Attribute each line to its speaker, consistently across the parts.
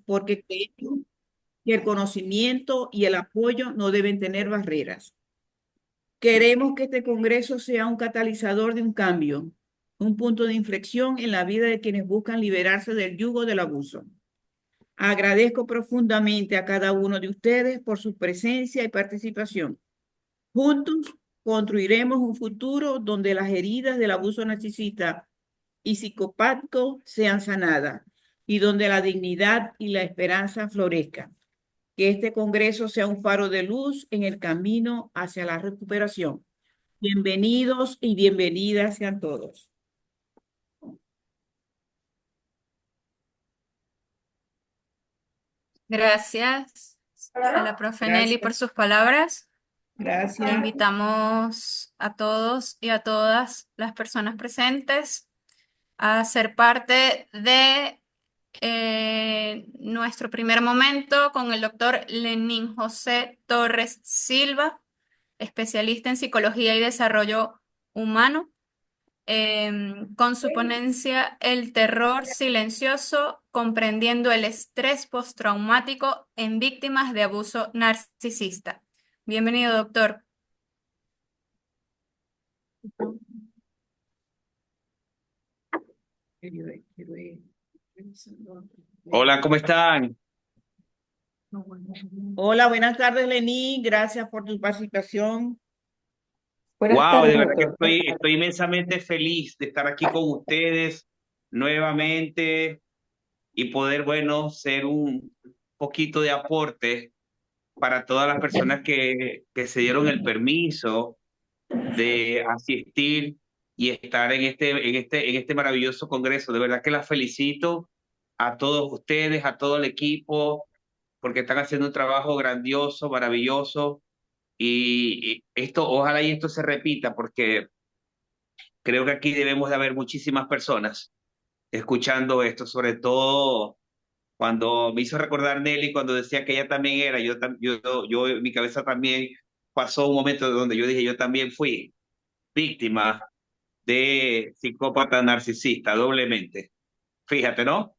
Speaker 1: porque creemos que el conocimiento y el apoyo no deben tener barreras. Queremos que este Congreso sea un catalizador de un cambio, un punto de inflexión en la vida de quienes buscan liberarse del yugo del abuso. Agradezco profundamente a cada uno de ustedes por su presencia y participación. Juntos construiremos un futuro donde las heridas del abuso narcisista y psicopático sean sanadas y donde la dignidad y la esperanza florezcan. Que este Congreso sea un faro de luz en el camino hacia la recuperación. Bienvenidos y bienvenidas sean todos.
Speaker 2: Gracias a la profe Nelly por
Speaker 1: Gracias,
Speaker 2: sus palabras.
Speaker 1: gracias.
Speaker 2: Invitamos a todos y a todas las personas presentes a ser parte de nuestro primer momento con el doctor Lenín José Torres Silva, especialista en psicología y desarrollo humano, con su ponencia El terror silencioso, comprendiendo el estrés postraumático en víctimas de abuso narcisista. Bienvenido, doctor.
Speaker 3: Hola, ¿cómo están?
Speaker 1: Hola, buenas tardes, Lenín. Gracias por tu participación.
Speaker 4: Buenas
Speaker 3: Wow,
Speaker 4: tardes,
Speaker 3: de verdad que
Speaker 4: doctor.
Speaker 3: estoy inmensamente feliz de estar aquí con ustedes nuevamente y poder, bueno, ser un poquito de aporte para todas las personas que se dieron el permiso de asistir y estar en este maravilloso congreso. De verdad que las felicito a todos ustedes, a todo el equipo, porque están haciendo un trabajo grandioso, maravilloso. Y esto, ojalá y esto se repita, porque creo que aquí debemos de haber muchísimas personas escuchando esto, sobre todo cuando me hizo recordar Nelly cuando decía que ella también era, yo en mi cabeza también pasó un momento donde yo dije, yo también fui víctima de psicópata narcisista, doblemente. Fíjate, ¿no?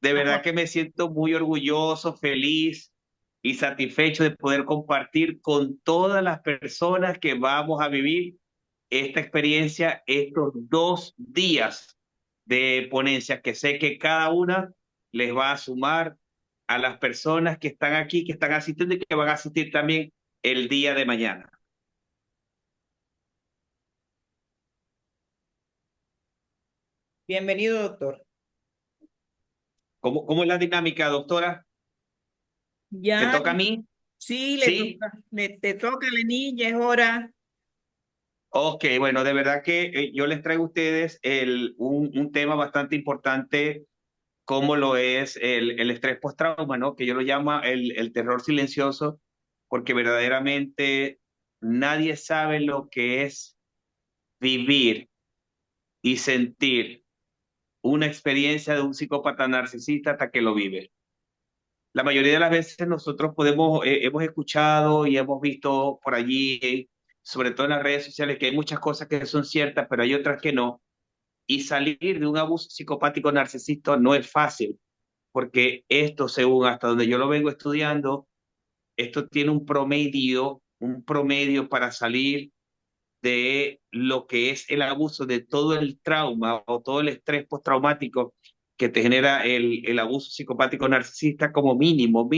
Speaker 3: De verdad que me siento muy orgulloso, feliz y satisfecho de poder compartir con todas las personas que vamos a vivir esta experiencia, estos 2 días de ponencia, que sé que cada una les va a sumar a las personas que están aquí, que están asistiendo y que van a asistir también el día de mañana.
Speaker 1: Bienvenido, doctor.
Speaker 3: ¿Cómo es la dinámica, doctora? ¿Me
Speaker 1: Ya,
Speaker 3: toca a mí?
Speaker 1: sí,
Speaker 3: ¿Sí?
Speaker 1: te toca, Lenín, ya es hora.
Speaker 3: Ok, bueno, de verdad que yo les traigo a ustedes un tema bastante importante como lo es el estrés postrauma, ¿no? Que yo lo llamo el terror silencioso, porque verdaderamente nadie sabe lo que es vivir y sentir una experiencia de un psicópata narcisista hasta que lo vive. La mayoría de las veces nosotros hemos escuchado y hemos visto por allí, sobre todo en las redes sociales, que hay muchas cosas que son ciertas, pero hay otras que no. Y salir de un abuso psicopático narcisista no es fácil, porque esto, según hasta donde yo lo vengo estudiando, esto tiene un promedio para salir de lo que es el abuso, de todo el trauma o todo el estrés postraumático que te genera el abuso psicopático narcisista, como mínimo,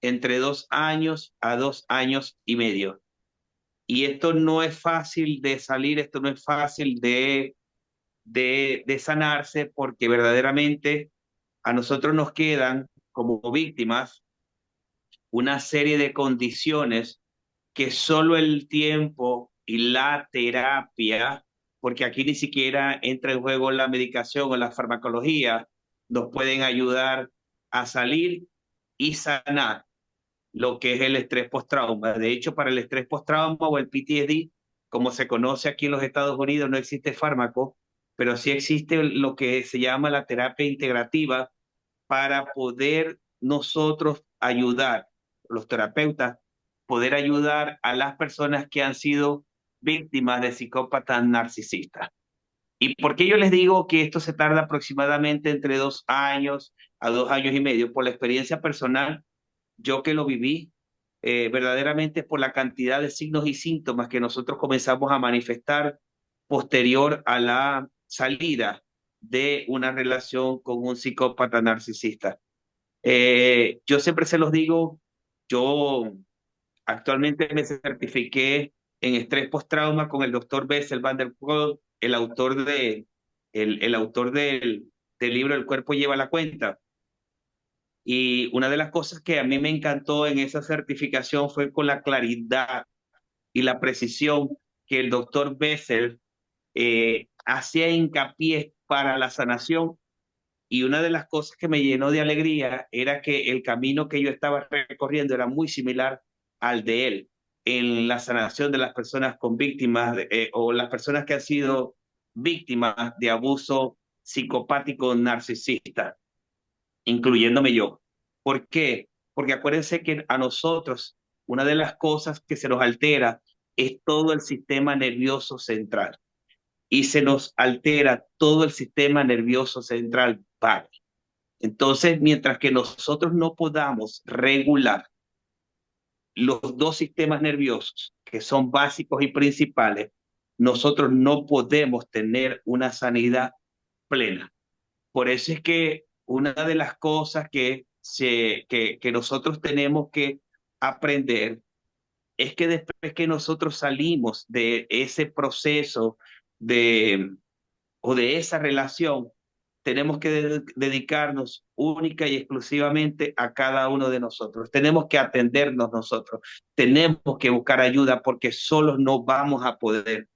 Speaker 3: entre 2 años a 2 años y medio. Y esto no es fácil de salir, esto no es fácil de sanarse, porque verdaderamente a nosotros nos quedan como víctimas una serie de condiciones que solo el tiempo y la terapia, porque aquí ni siquiera entra en juego la medicación o la farmacología, nos pueden ayudar a salir y sanar lo que es el estrés postrauma. De hecho, para el estrés postrauma o el PTSD, como se conoce aquí en los Estados Unidos, no existe fármaco, pero sí existe lo que se llama la terapia integrativa para poder nosotros ayudar, los terapeutas, poder ayudar a las personas que han sido víctimas de psicópatas narcisistas. ¿Y por qué yo les digo que esto se tarda aproximadamente entre 2 años a 2 años y medio? Por la experiencia personal, yo que lo viví, verdaderamente por la cantidad de signos y síntomas que nosotros comenzamos a manifestar posterior a la salida de una relación con un psicópata narcisista. Yo siempre se los digo, yo actualmente me certifiqué en estrés postrauma con el doctor Bessel van der Kolk, el autor del libro El cuerpo lleva la cuenta. Y una de las cosas que a mí me encantó en esa certificación fue con la claridad y la precisión que el doctor Bessel hacía hincapié para la sanación. Y una de las cosas que me llenó de alegría era que el camino que yo estaba recorriendo era muy similar al de él en la sanación de las personas con víctimas o las personas que han sido víctimas de abuso psicopático narcisista, incluyéndome yo. ¿Por qué? Porque acuérdense que a nosotros una de las cosas que se nos altera es todo el sistema nervioso central y se nos altera todo el sistema nervioso central vago. Entonces, mientras que nosotros no podamos regular los dos sistemas nerviosos, que son básicos y principales, nosotros no podemos tener una sanidad plena. Por eso es que una de las cosas que nosotros tenemos que aprender es que después que nosotros salimos de ese proceso de, o de esa relación, tenemos que dedicarnos única y exclusivamente a cada uno de nosotros. Tenemos que atendernos nosotros. Tenemos que buscar ayuda porque solos no vamos a poder.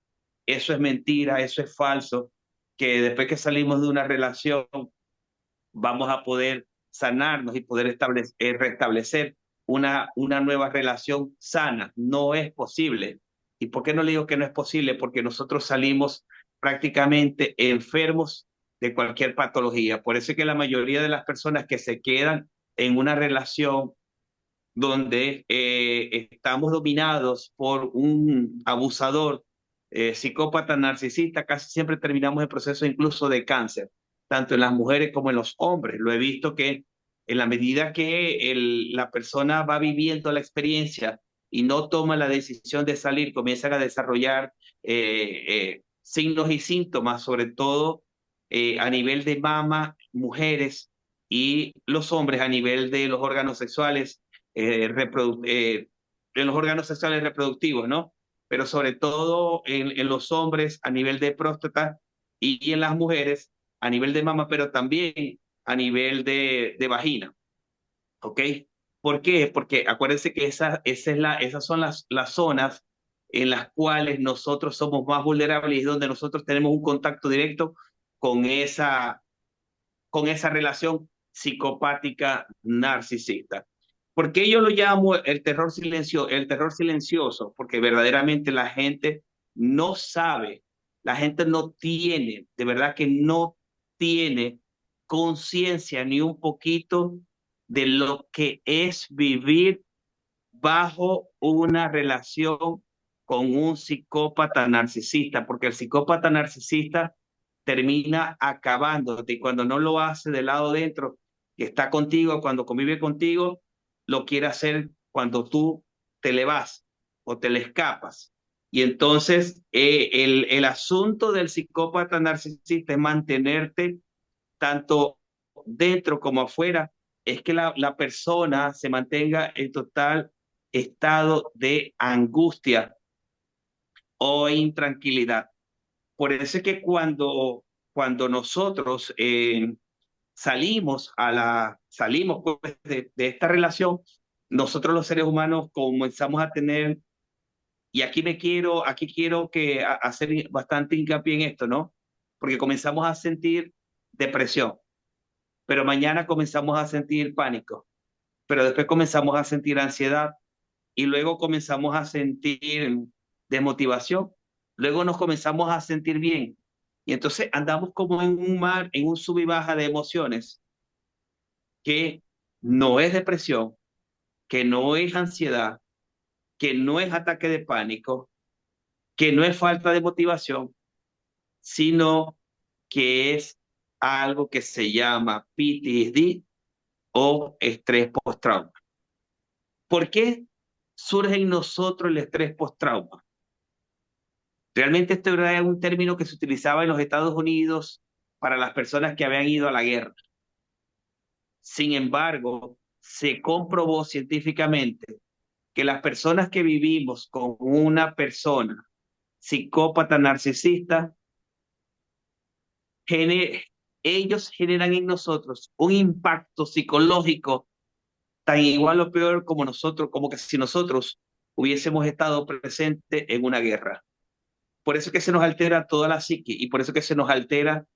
Speaker 3: Eso es mentira, eso es falso, que después que salimos de una relación vamos a poder sanarnos y poder restablecer una nueva relación sana. No es posible. ¿Y por qué no le digo que no es posible? Porque nosotros salimos prácticamente enfermos de cualquier patología. Por eso es que la mayoría de las personas que se quedan en una relación donde estamos dominados por un abusador, psicópata, narcisista, casi siempre terminamos el proceso incluso de cáncer, tanto en las mujeres como en los hombres. Lo he visto que en la medida que la persona va viviendo la experiencia y no toma la decisión de salir, comienzan a desarrollar signos y síntomas, sobre todo a nivel de mama, mujeres y los hombres a nivel de los órganos sexuales en los órganos sexuales reproductivos, ¿no? Pero sobre todo en los hombres a nivel de próstata y en las mujeres a nivel de mama, pero también a nivel de vagina, ¿ok? ¿Por qué? Porque acuérdense que esas son las zonas en las cuales nosotros somos más vulnerables y donde nosotros tenemos un contacto directo con con esa relación psicopática narcisista. ¿Por qué yo lo llamo el terror silencioso? Porque verdaderamente la gente no sabe, la gente no tiene, de verdad que no tiene conciencia ni un poquito de lo que es vivir bajo una relación con un psicópata narcisista, porque el psicópata narcisista termina acabándote y cuando no lo hace del lado dentro, que está contigo, cuando convive contigo, lo quiere hacer cuando tú te le vas o te le escapas. Y entonces el asunto del psicópata narcisista es mantenerte tanto dentro como afuera, es que la persona se mantenga en total estado de angustia o intranquilidad. Por eso es que cuando nosotros salimos pues, de esta relación, nosotros los seres humanos comenzamos a tener, y aquí quiero hacer bastante hincapié en esto, ¿no? Porque comenzamos a sentir depresión, pero mañana comenzamos a sentir pánico, pero después comenzamos a sentir ansiedad y luego comenzamos a sentir desmotivación, luego nos comenzamos a sentir bien y entonces andamos como en un mar, en un sub y baja de emociones que no es depresión, que no es ansiedad, que no es ataque de pánico, que no es falta de motivación, sino que es algo que se llama PTSD o estrés postrauma. ¿Por qué surge en nosotros el estrés postrauma? Realmente esto era un término que se utilizaba en los Estados Unidos para las personas que habían ido a la guerra. Sin embargo, se comprobó científicamente que las personas que vivimos con una persona psicópata narcisista, ellos generan en nosotros un impacto psicológico tan igual o peor como nosotros, como que si nosotros hubiésemos estado presentes en una guerra. Por eso es que se nos altera toda la psique y por eso es que se nos altera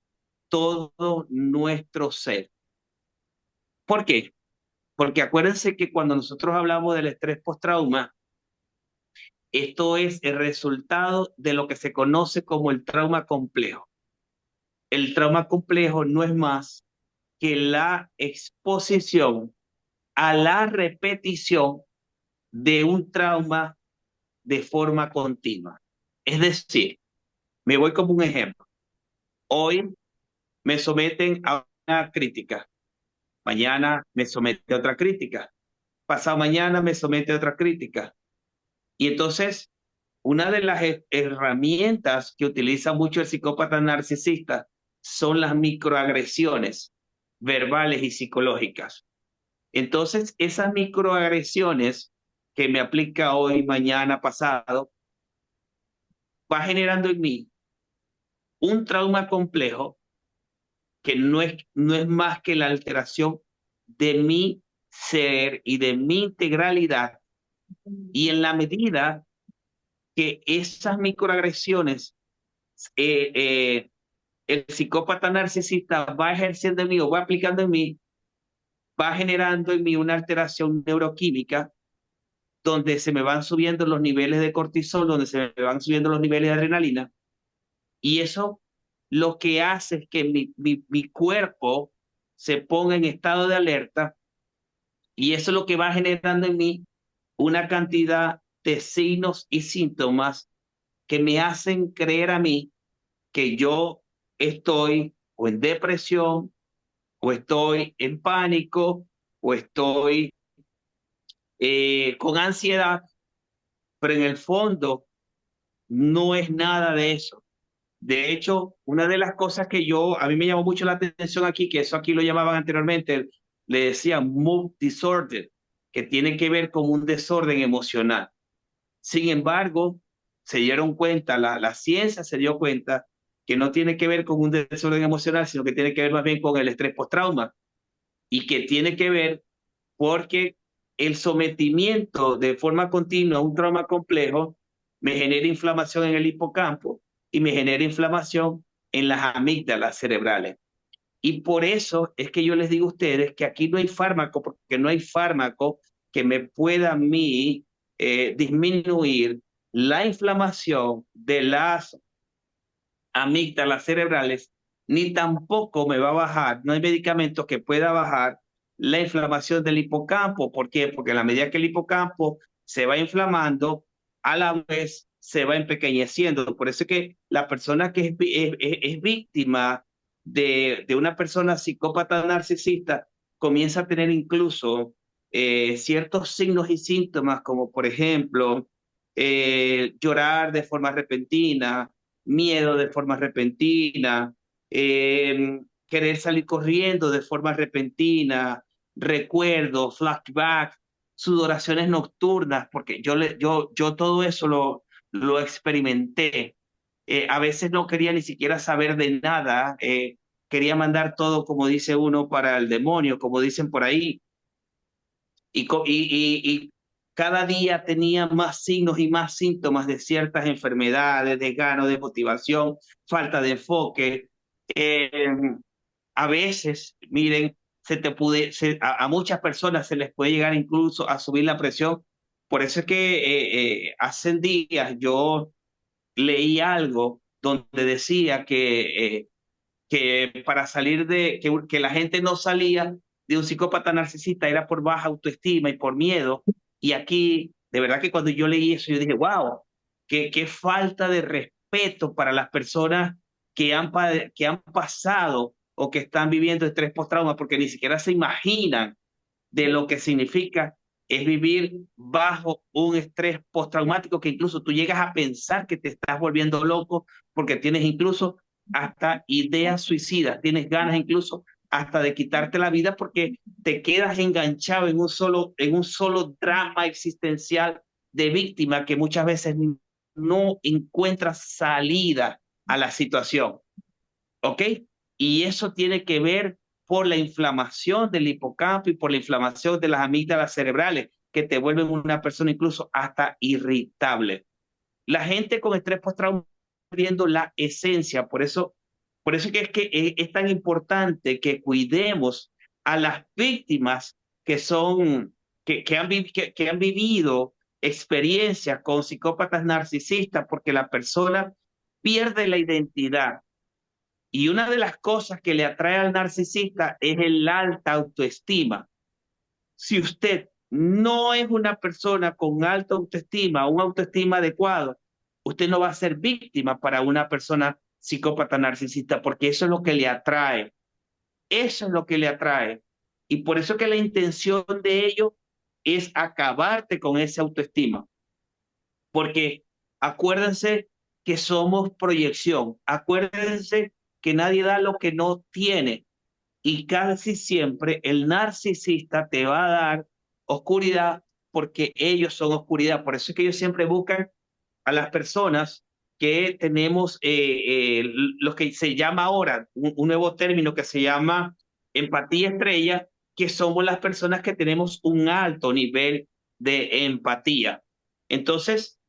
Speaker 3: todo nuestro ser. ¿Por qué? Porque acuérdense que cuando nosotros hablamos del estrés postrauma, esto es el resultado de lo que se conoce como el trauma complejo. El trauma complejo no es más que la exposición a la repetición de un trauma de forma continua. Es decir, me voy como un ejemplo. Hoy me someten a una crítica, mañana me somete a otra crítica, pasado mañana me somete a otra crítica. Y entonces, una de las herramientas que utiliza mucho el psicópata narcisista son las microagresiones verbales y psicológicas. Entonces, esas microagresiones que me aplica hoy, mañana, pasado, va generando en mí un trauma complejo que no es más que la alteración de mi ser y de mi integralidad. Y en la medida que esas microagresiones, eh, eh, el psicópata narcisista va ejerciendo en mí o va aplicando en mí, va generando en mí una alteración neuroquímica donde se me van subiendo los niveles de cortisol, donde se me van subiendo los niveles de adrenalina. Y eso lo que hace es que mi cuerpo se ponga en estado de alerta y eso es lo que va generando en mí una cantidad de signos y síntomas que me hacen creer a mí que yo estoy o en depresión o estoy en pánico o estoy con ansiedad, pero en el fondo no es nada de eso. De hecho, una de las cosas que a mí me llamó mucho la atención aquí, que eso aquí lo llamaban anteriormente, le decían mood disorder, que tiene que ver con un desorden emocional. Sin embargo, se dieron cuenta, la ciencia se dio cuenta que no tiene que ver con un desorden emocional, sino que tiene que ver más bien con el estrés postrauma y que tiene que ver porque el sometimiento de forma continua a un trauma complejo me genera inflamación en el hipocampo y me genera inflamación en las amígdalas cerebrales. Y por eso es que yo les digo a ustedes que aquí no hay fármaco, porque no hay fármaco que me pueda a mí disminuir la inflamación de las amígdalas cerebrales, ni tampoco me va a bajar, no hay medicamento que pueda bajar la inflamación del hipocampo. ¿Por qué? Porque a la medida que el hipocampo se va inflamando, a la vez se va empequeñeciendo. Por eso es que la persona que es víctima de una persona psicópata narcisista comienza a tener incluso ciertos signos y síntomas, como por ejemplo, llorar de forma repentina, miedo de forma repentina, querer salir corriendo de forma repentina, recuerdos, flashbacks, sudoraciones nocturnas, porque yo todo eso lo experimenté. A veces no quería ni siquiera saber de nada, quería mandar todo, como dice uno, para el demonio, como dicen por ahí, y cada día tenía más signos y más síntomas de ciertas enfermedades, de gano, de motivación, falta de enfoque. Eh, a veces, miren, a muchas personas se les puede llegar incluso a subir la presión. Por eso es que hace días yo leí algo donde decía que para salir que la gente no salía de un psicópata narcisista era por baja autoestima y por miedo. Y aquí, de verdad que cuando yo leí eso, yo dije, wow, qué falta de respeto para las personas que han pasado o que están viviendo estrés postrauma porque ni siquiera se imaginan de lo que significa es vivir bajo un estrés postraumático que incluso tú llegas a pensar que te estás volviendo loco porque tienes incluso hasta ideas suicidas, tienes ganas incluso hasta de quitarte la vida porque te quedas enganchado en un solo drama existencial de víctima que muchas veces no encuentras salida a la situación. ¿Ok? Y eso tiene que ver por la inflamación del hipocampo y por la inflamación de las amígdalas cerebrales, que te vuelven una persona incluso hasta irritable. La gente con estrés postraumático perdiendo la esencia, por eso que es tan importante que cuidemos a las víctimas que son, que han vivido experiencias con psicópatas narcisistas, porque la persona pierde la identidad y una de las cosas que le atrae al narcisista es el alta autoestima. Si usted no es una persona con alta autoestima, una autoestima adecuada, usted no va a ser víctima para una persona psicópata narcisista, porque eso es lo que le atrae. Eso es lo que le atrae. Y por eso que la intención de ello es acabarte con esa autoestima. Porque acuérdense que somos proyección. Acuérdense que nadie da lo que no tiene. Y casi siempre el narcisista te va a dar oscuridad porque ellos son oscuridad. Por eso es que ellos siempre buscan a las personas que tenemos, lo que se llama ahora, un nuevo término que se llama empatía estrella, que somos las personas que tenemos un alto nivel de empatía. Entonces,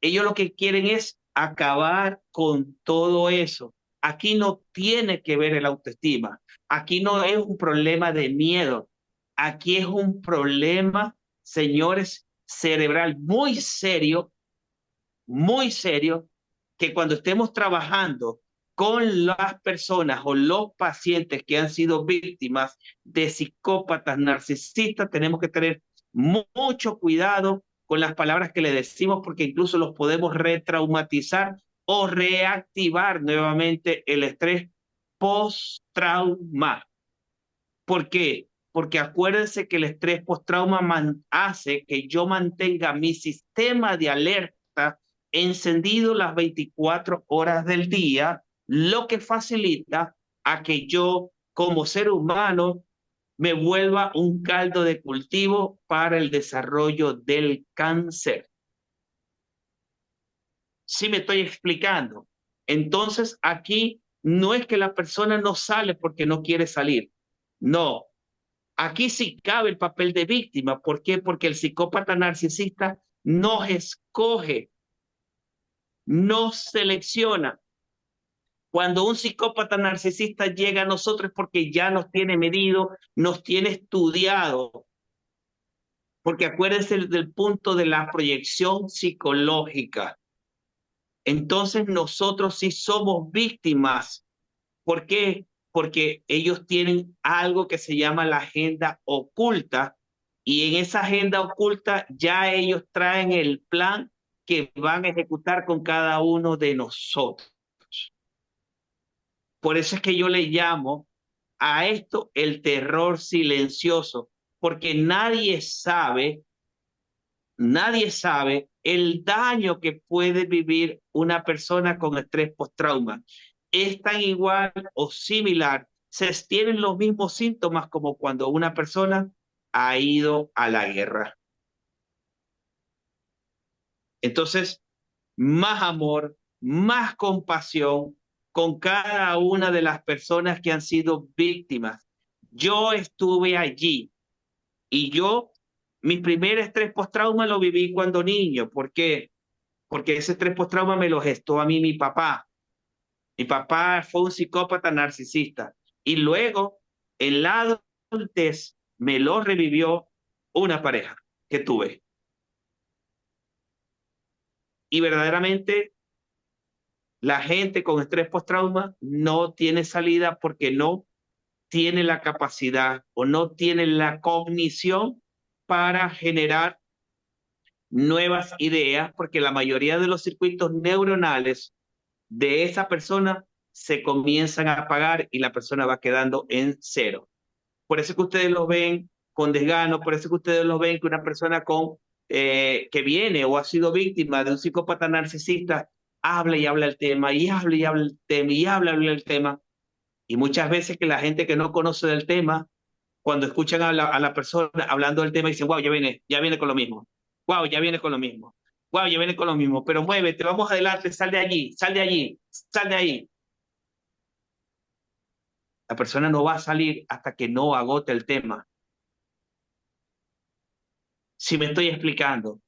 Speaker 3: ellos lo que quieren es acabar con todo eso. Aquí no tiene que ver el autoestima. Aquí no es un problema de miedo. Aquí es un problema, señores, cerebral muy serio, que cuando estemos trabajando con las personas o los pacientes que han sido víctimas de psicópatas narcisistas, tenemos que tener mucho cuidado con las palabras que le decimos porque incluso los podemos retraumatizar o reactivar nuevamente el estrés post-trauma. ¿Por qué? Porque acuérdense que el estrés post-trauma hace que yo mantenga mi sistema de alerta encendido las 24 horas del día, lo que facilita a que yo como ser humano me vuelva un caldo de cultivo para el desarrollo del cáncer. ¿Sí me estoy explicando? Entonces aquí no es que la persona no sale porque no quiere salir. No, aquí sí cabe el papel de víctima. ¿Por qué? Porque el psicópata narcisista nos escoge, nos selecciona. Cuando un psicópata narcisista llega a nosotros es porque ya nos tiene medido, nos tiene estudiado. Porque acuérdense del punto de la proyección psicológica. Entonces nosotros sí somos víctimas. ¿Por qué? Porque ellos tienen algo que se llama la agenda oculta y en esa agenda oculta ya ellos traen el plan que van a ejecutar con cada uno de nosotros. Por eso es que yo le llamo a esto el terror silencioso, porque nadie sabe el daño que puede vivir una persona con estrés postrauma. Es tan igual o similar, se tienen los mismos síntomas como cuando una persona ha ido a la guerra. Entonces, más amor, más compasión con cada una de las personas que han sido víctimas. Yo estuve allí y mi primer estrés postrauma lo viví cuando niño. ¿Por qué? Porque ese estrés postrauma me lo gestó a mí mi papá. Mi papá fue un psicópata narcisista y luego en la adultez me lo revivió una pareja que tuve. Y verdaderamente la gente con estrés postrauma no tiene salida porque no tiene la capacidad o no tiene la cognición para generar nuevas ideas, porque la mayoría de los circuitos neuronales de esa persona se comienzan a apagar y la persona va quedando en cero. Por eso que ustedes los ven con desgano, por eso que ustedes los ven que una persona que viene o ha sido víctima de un psicópata narcisista habla y habla el tema, y habla y habla el tema, y habla el tema. Y muchas veces que la gente que no conoce del tema, cuando escuchan a la persona hablando del tema, dicen, wow, ya viene con lo mismo. Wow, ya viene con lo mismo. Wow, ya viene con lo mismo. Pero muévete, vamos adelante, sal de allí, sal de allí, sal de ahí. La persona no va a salir hasta que no agote el tema. Si me estoy explicando,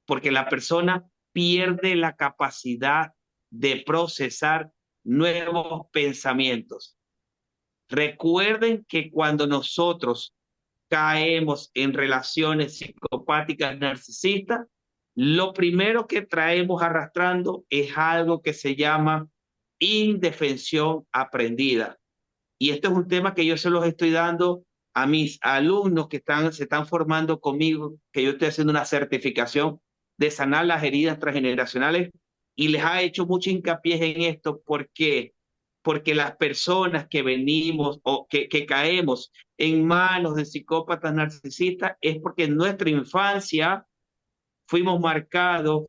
Speaker 3: porque la persona pierde la capacidad de procesar nuevos pensamientos. Recuerden que cuando nosotros caemos en relaciones psicopáticas narcisistas, lo primero que traemos arrastrando es algo que se llama indefensión aprendida. Y esto es un tema que yo se los estoy dando a mis alumnos que se están formando conmigo, que yo estoy haciendo una certificación de sanar las heridas transgeneracionales, y les ha hecho mucho hincapié en esto. ¿Por qué? Porque las personas que venimos o que caemos en manos de psicópatas narcisistas es porque en nuestra infancia fuimos marcados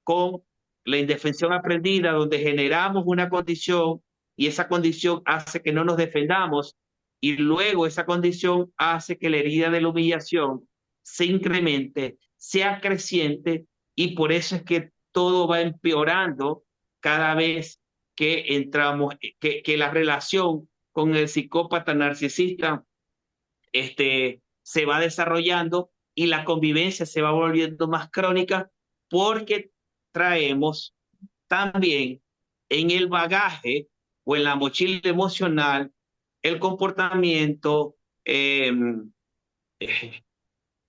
Speaker 3: con la indefensión aprendida, donde generamos una condición y esa condición hace que no nos defendamos, y luego esa condición hace que la herida de la humillación se incremente, sea creciente, y por eso es que todo va empeorando cada vez que entramos, que la relación con el psicópata narcisista se va desarrollando y la convivencia se va volviendo más crónica, porque traemos también en el bagaje o en la mochila emocional el comportamiento,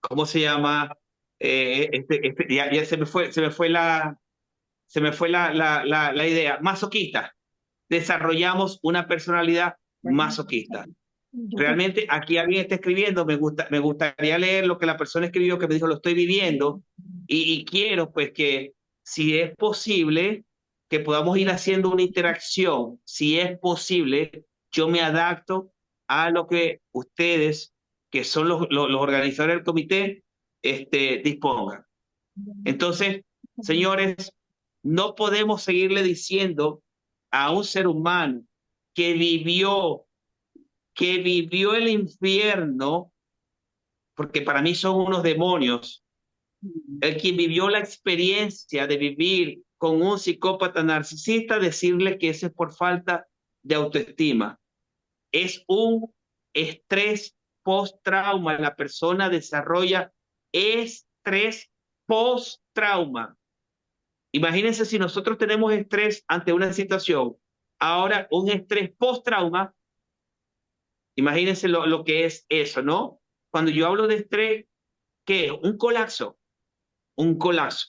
Speaker 3: ¿cómo se llama? Ya se me fue la idea, masoquista. Desarrollamos una personalidad masoquista. Realmente aquí alguien está escribiendo, me gustaría leer lo que la persona escribió, que me dijo, lo estoy viviendo, y quiero pues que, si es posible, que podamos ir haciendo una interacción. Si es posible, yo me adapto a lo que ustedes, que son los organizadores del comité, dispongan. Entonces, señores, no podemos seguirle diciendo a un ser humano que vivió el infierno, porque para mí son unos demonios, el quien vivió la experiencia de vivir con un psicópata narcisista, decirle que ese es por falta de autoestima. Es un estrés post-trauma. La persona desarrolla estrés post-trauma. Imagínense si nosotros tenemos estrés ante una situación, ahora un estrés post-trauma. Imagínense lo que es eso, ¿no? Cuando yo hablo de estrés, ¿qué es? Un colapso, un colapso,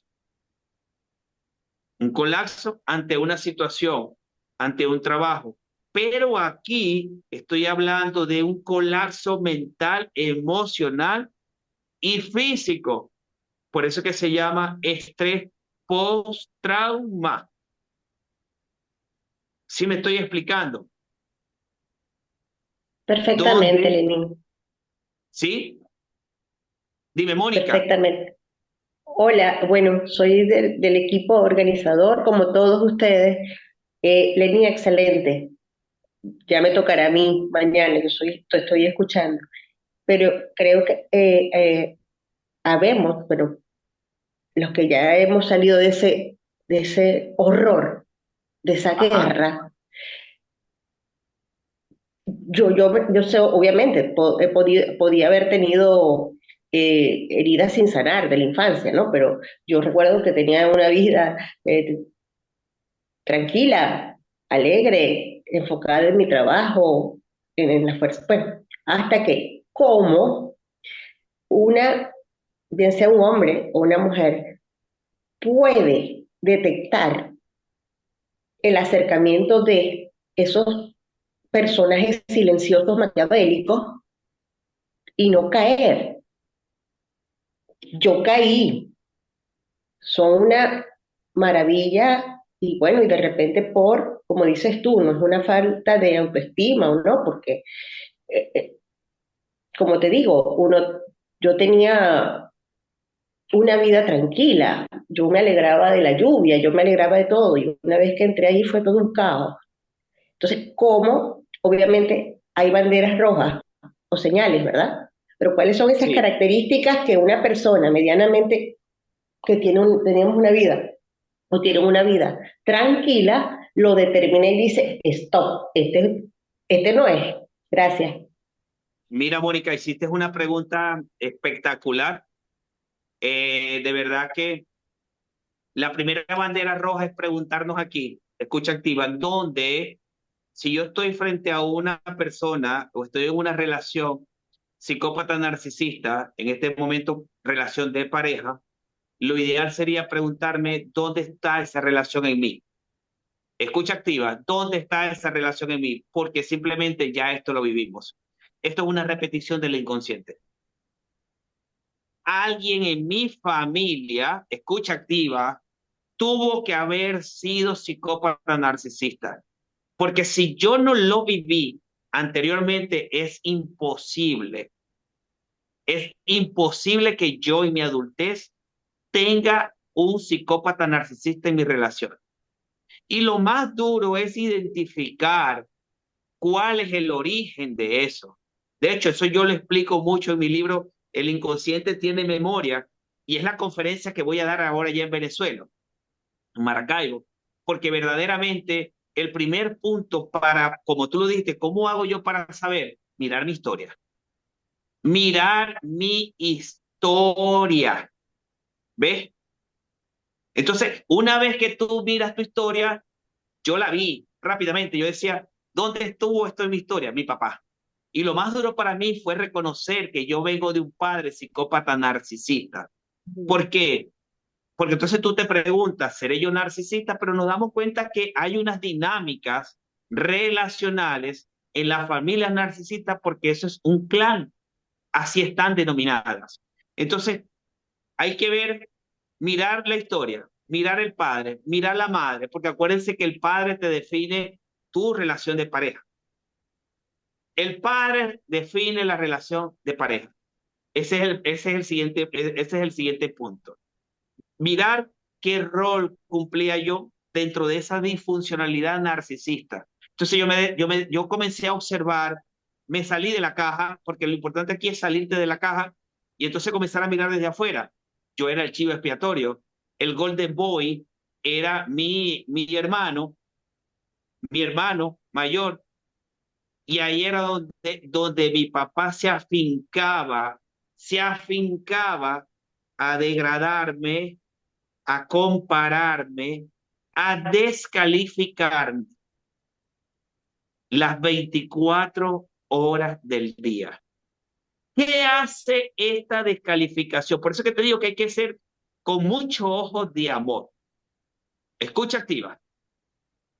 Speaker 3: un colapso ante una situación, ante un trabajo. Pero aquí estoy hablando de un colapso mental, emocional y físico. Por eso que se llama estrés post-trauma. ¿Sí me estoy explicando?
Speaker 4: Perfectamente,
Speaker 3: ¿Dónde?
Speaker 4: Lenín.
Speaker 3: ¿Sí? Dime, Mónica.
Speaker 4: Perfectamente. Hola, bueno, soy del equipo organizador, como todos ustedes. Lenín, excelente. Ya me tocará a mí mañana, te estoy escuchando. Pero creo que habemos, pero los que ya hemos salido de ese horror, de esa
Speaker 3: Ajá.
Speaker 4: guerra. Yo sé, obviamente, podía haber tenido heridas sin sanar de la infancia, ¿no? Pero yo recuerdo que tenía una vida tranquila, alegre, enfocada en mi trabajo, en la fuerza. Bueno, hasta que, como bien sea un hombre o una mujer, puede detectar el acercamiento de esos personajes silenciosos maquiavélicos y no caer. Yo caí, son una maravilla, y bueno, y de repente por como dices tú, no es una falta de autoestima o no, porque, eh, eh, como te digo, yo tenía una vida tranquila, yo me alegraba de la lluvia, yo me alegraba de todo, y una vez que entré ahí fue todo un caos. Entonces, ¿cómo? Obviamente hay banderas rojas o señales, ¿verdad? Pero ¿cuáles son esas
Speaker 3: Sí.
Speaker 4: características que una persona medianamente que teníamos una vida o tiene una vida tranquila lo determina y dice, stop, este no es, gracias.
Speaker 3: Mira, Mónica, hiciste una pregunta espectacular. De verdad que la primera bandera roja es preguntarnos aquí, escucha activa, ¿dónde, si yo estoy frente a una persona o estoy en una relación psicópata narcisista, en este momento relación de pareja, lo ideal sería preguntarme dónde está esa relación en mí? Escucha activa, ¿dónde está esa relación en mí? Porque simplemente ya esto lo vivimos. Esto es una repetición del inconsciente. Alguien en mi familia, escucha activa, tuvo que haber sido psicópata narcisista. Porque si yo no lo viví anteriormente, es imposible que yo en mi adultez tenga un psicópata narcisista en mi relación. Y lo más duro es identificar cuál es el origen de eso. De hecho, eso yo lo explico mucho en mi libro El inconsciente tiene memoria, y es la conferencia que voy a dar ahora ya en Venezuela, en Maracaibo, porque verdaderamente el primer punto para, como tú lo dijiste, ¿cómo hago yo para saber? Mirar mi historia. Mirar mi historia. ¿Ves? Entonces, una vez que tú miras tu historia, yo la vi rápidamente. Yo decía, ¿dónde estuvo esto en mi historia? Mi papá. Y lo más duro para mí fue reconocer que yo vengo de un padre psicópata narcisista. ¿Por qué? Porque entonces tú te preguntas, ¿seré yo narcisista? Pero nos damos cuenta que hay unas dinámicas relacionales en las familias narcisistas porque eso es un clan. Así están denominadas. Entonces, hay que ver, mirar la historia, mirar el padre, mirar la madre, porque acuérdense que el padre te define tu relación de pareja. El padre define la relación de pareja. Ese es el siguiente punto. Mirar qué rol cumplía yo dentro de esa disfuncionalidad narcisista. Entonces yo comencé a observar, me salí de la caja, porque lo importante aquí es salirte de la caja y entonces comenzar a mirar desde afuera. Yo era el chivo expiatorio, el Golden Boy era mi hermano mayor, y ahí era donde mi papá se afincaba a degradarme, a compararme, a descalificarme las 24 horas del día. ¿Qué hace esta descalificación? Por eso que te digo que hay que ser con mucho ojo de amor. Escucha activa,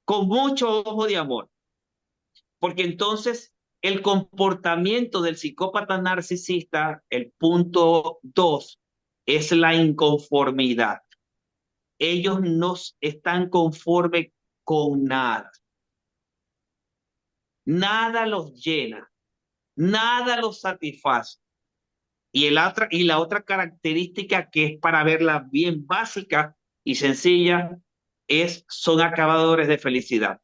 Speaker 3: con mucho ojo de amor, porque entonces el comportamiento del psicópata narcisista, el punto 2, es la inconformidad. Ellos no están conformes con nada. Nada los llena, nada los satisface. Y la otra característica que es para verla bien básica y sencilla son acabadores de felicidad.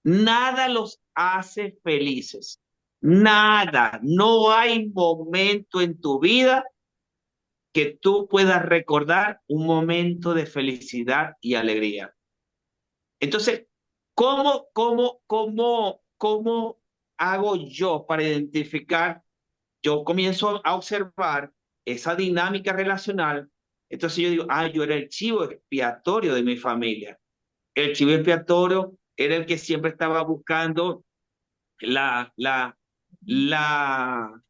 Speaker 3: Nada los hace felices. Nada. No hay momento en tu vida que tú puedas recordar un momento de felicidad y alegría. Entonces, ¿cómo hago yo para identificar? Yo comienzo a observar esa dinámica relacional. Entonces yo digo, yo era el chivo expiatorio de mi familia. El chivo expiatorio era el que siempre estaba buscando la, la, la,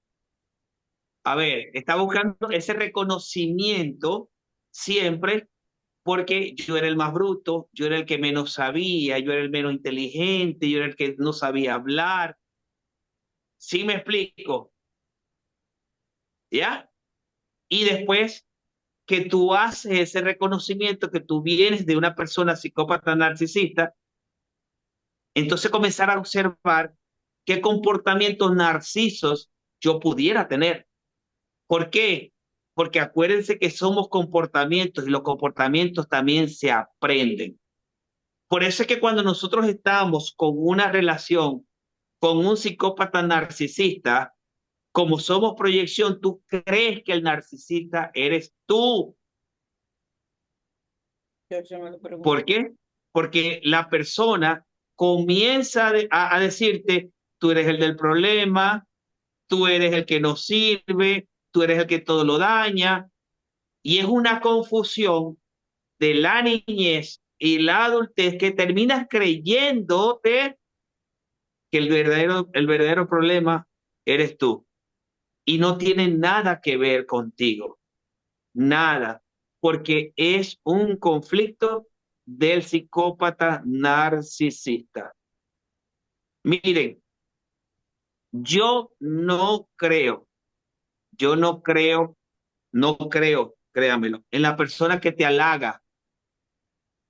Speaker 3: estaba buscando ese reconocimiento siempre porque yo era el más bruto, yo era el que menos sabía, yo era el menos inteligente, yo era el que no sabía hablar. ¿Sí me explico? ¿Ya? Y después que tú haces ese reconocimiento, que tú vienes de una persona psicópata narcisista, Entonces comenzar a observar qué comportamientos narcisos yo pudiera tener. ¿Por qué? Porque acuérdense que somos comportamientos y los comportamientos también se aprenden. Por eso es que cuando nosotros estamos con una relación con un psicópata narcisista, como somos proyección, tú crees que el narcisista eres tú. ¿Por qué? Porque la persona comienza a decirte, tú eres el del problema, tú eres el que no sirve, tú eres el que todo lo daña, y es una confusión de la niñez y la adultez que terminas creyéndote que el verdadero problema eres tú y no tiene nada que ver contigo, nada, porque es un conflicto del psicópata narcisista. Miren, yo no creo, yo no creo, créamelo, en la persona que te halaga.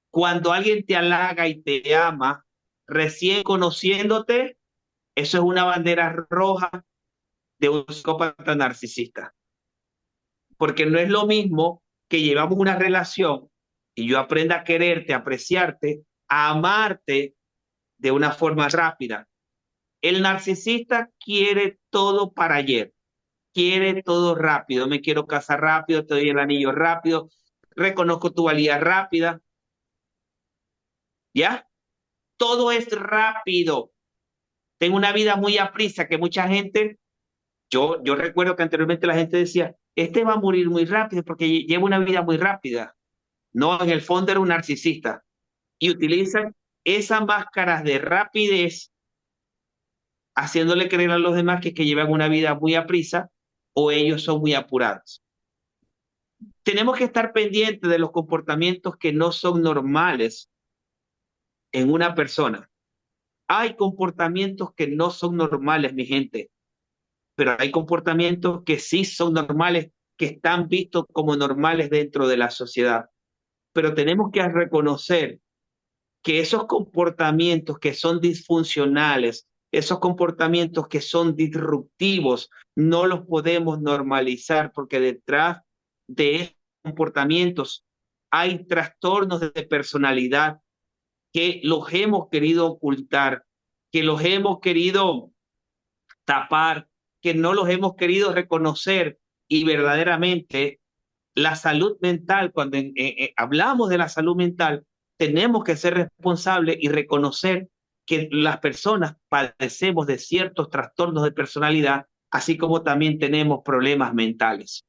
Speaker 3: Cuando alguien te halaga y te ama, recién conociéndote, eso es una bandera roja de un psicópata narcisista. Porque no es lo mismo que llevamos una relación y yo aprenda a quererte, a apreciarte, a amarte de una forma rápida. El narcisista quiere todo para ayer, quiere todo rápido. Me quiero casar rápido, te doy el anillo rápido, reconozco tu valía rápida. ¿Ya? Todo es rápido. Tengo una vida muy aprisa que mucha gente, yo recuerdo que anteriormente la gente decía, este va a morir muy rápido porque lleva una vida muy rápida. No, en el fondo era un narcisista. Y utilizan esas máscaras de rapidez haciéndole creer a los demás que llevan una vida muy aprisa o ellos son muy apurados. Tenemos que estar pendientes de los comportamientos que no son normales en una persona. Hay comportamientos que no son normales, mi gente, pero hay comportamientos que sí son normales, que están vistos como normales dentro de la sociedad. Pero tenemos que reconocer que esos comportamientos que son disfuncionales, esos comportamientos que son disruptivos, no los podemos normalizar porque detrás de esos comportamientos hay trastornos de personalidad que los hemos querido ocultar, que los hemos querido tapar, que no los hemos querido reconocer y verdaderamente la salud mental, cuando hablamos de la salud mental, tenemos que ser responsables y reconocer que las personas padecemos de ciertos trastornos de personalidad, así como también tenemos problemas mentales.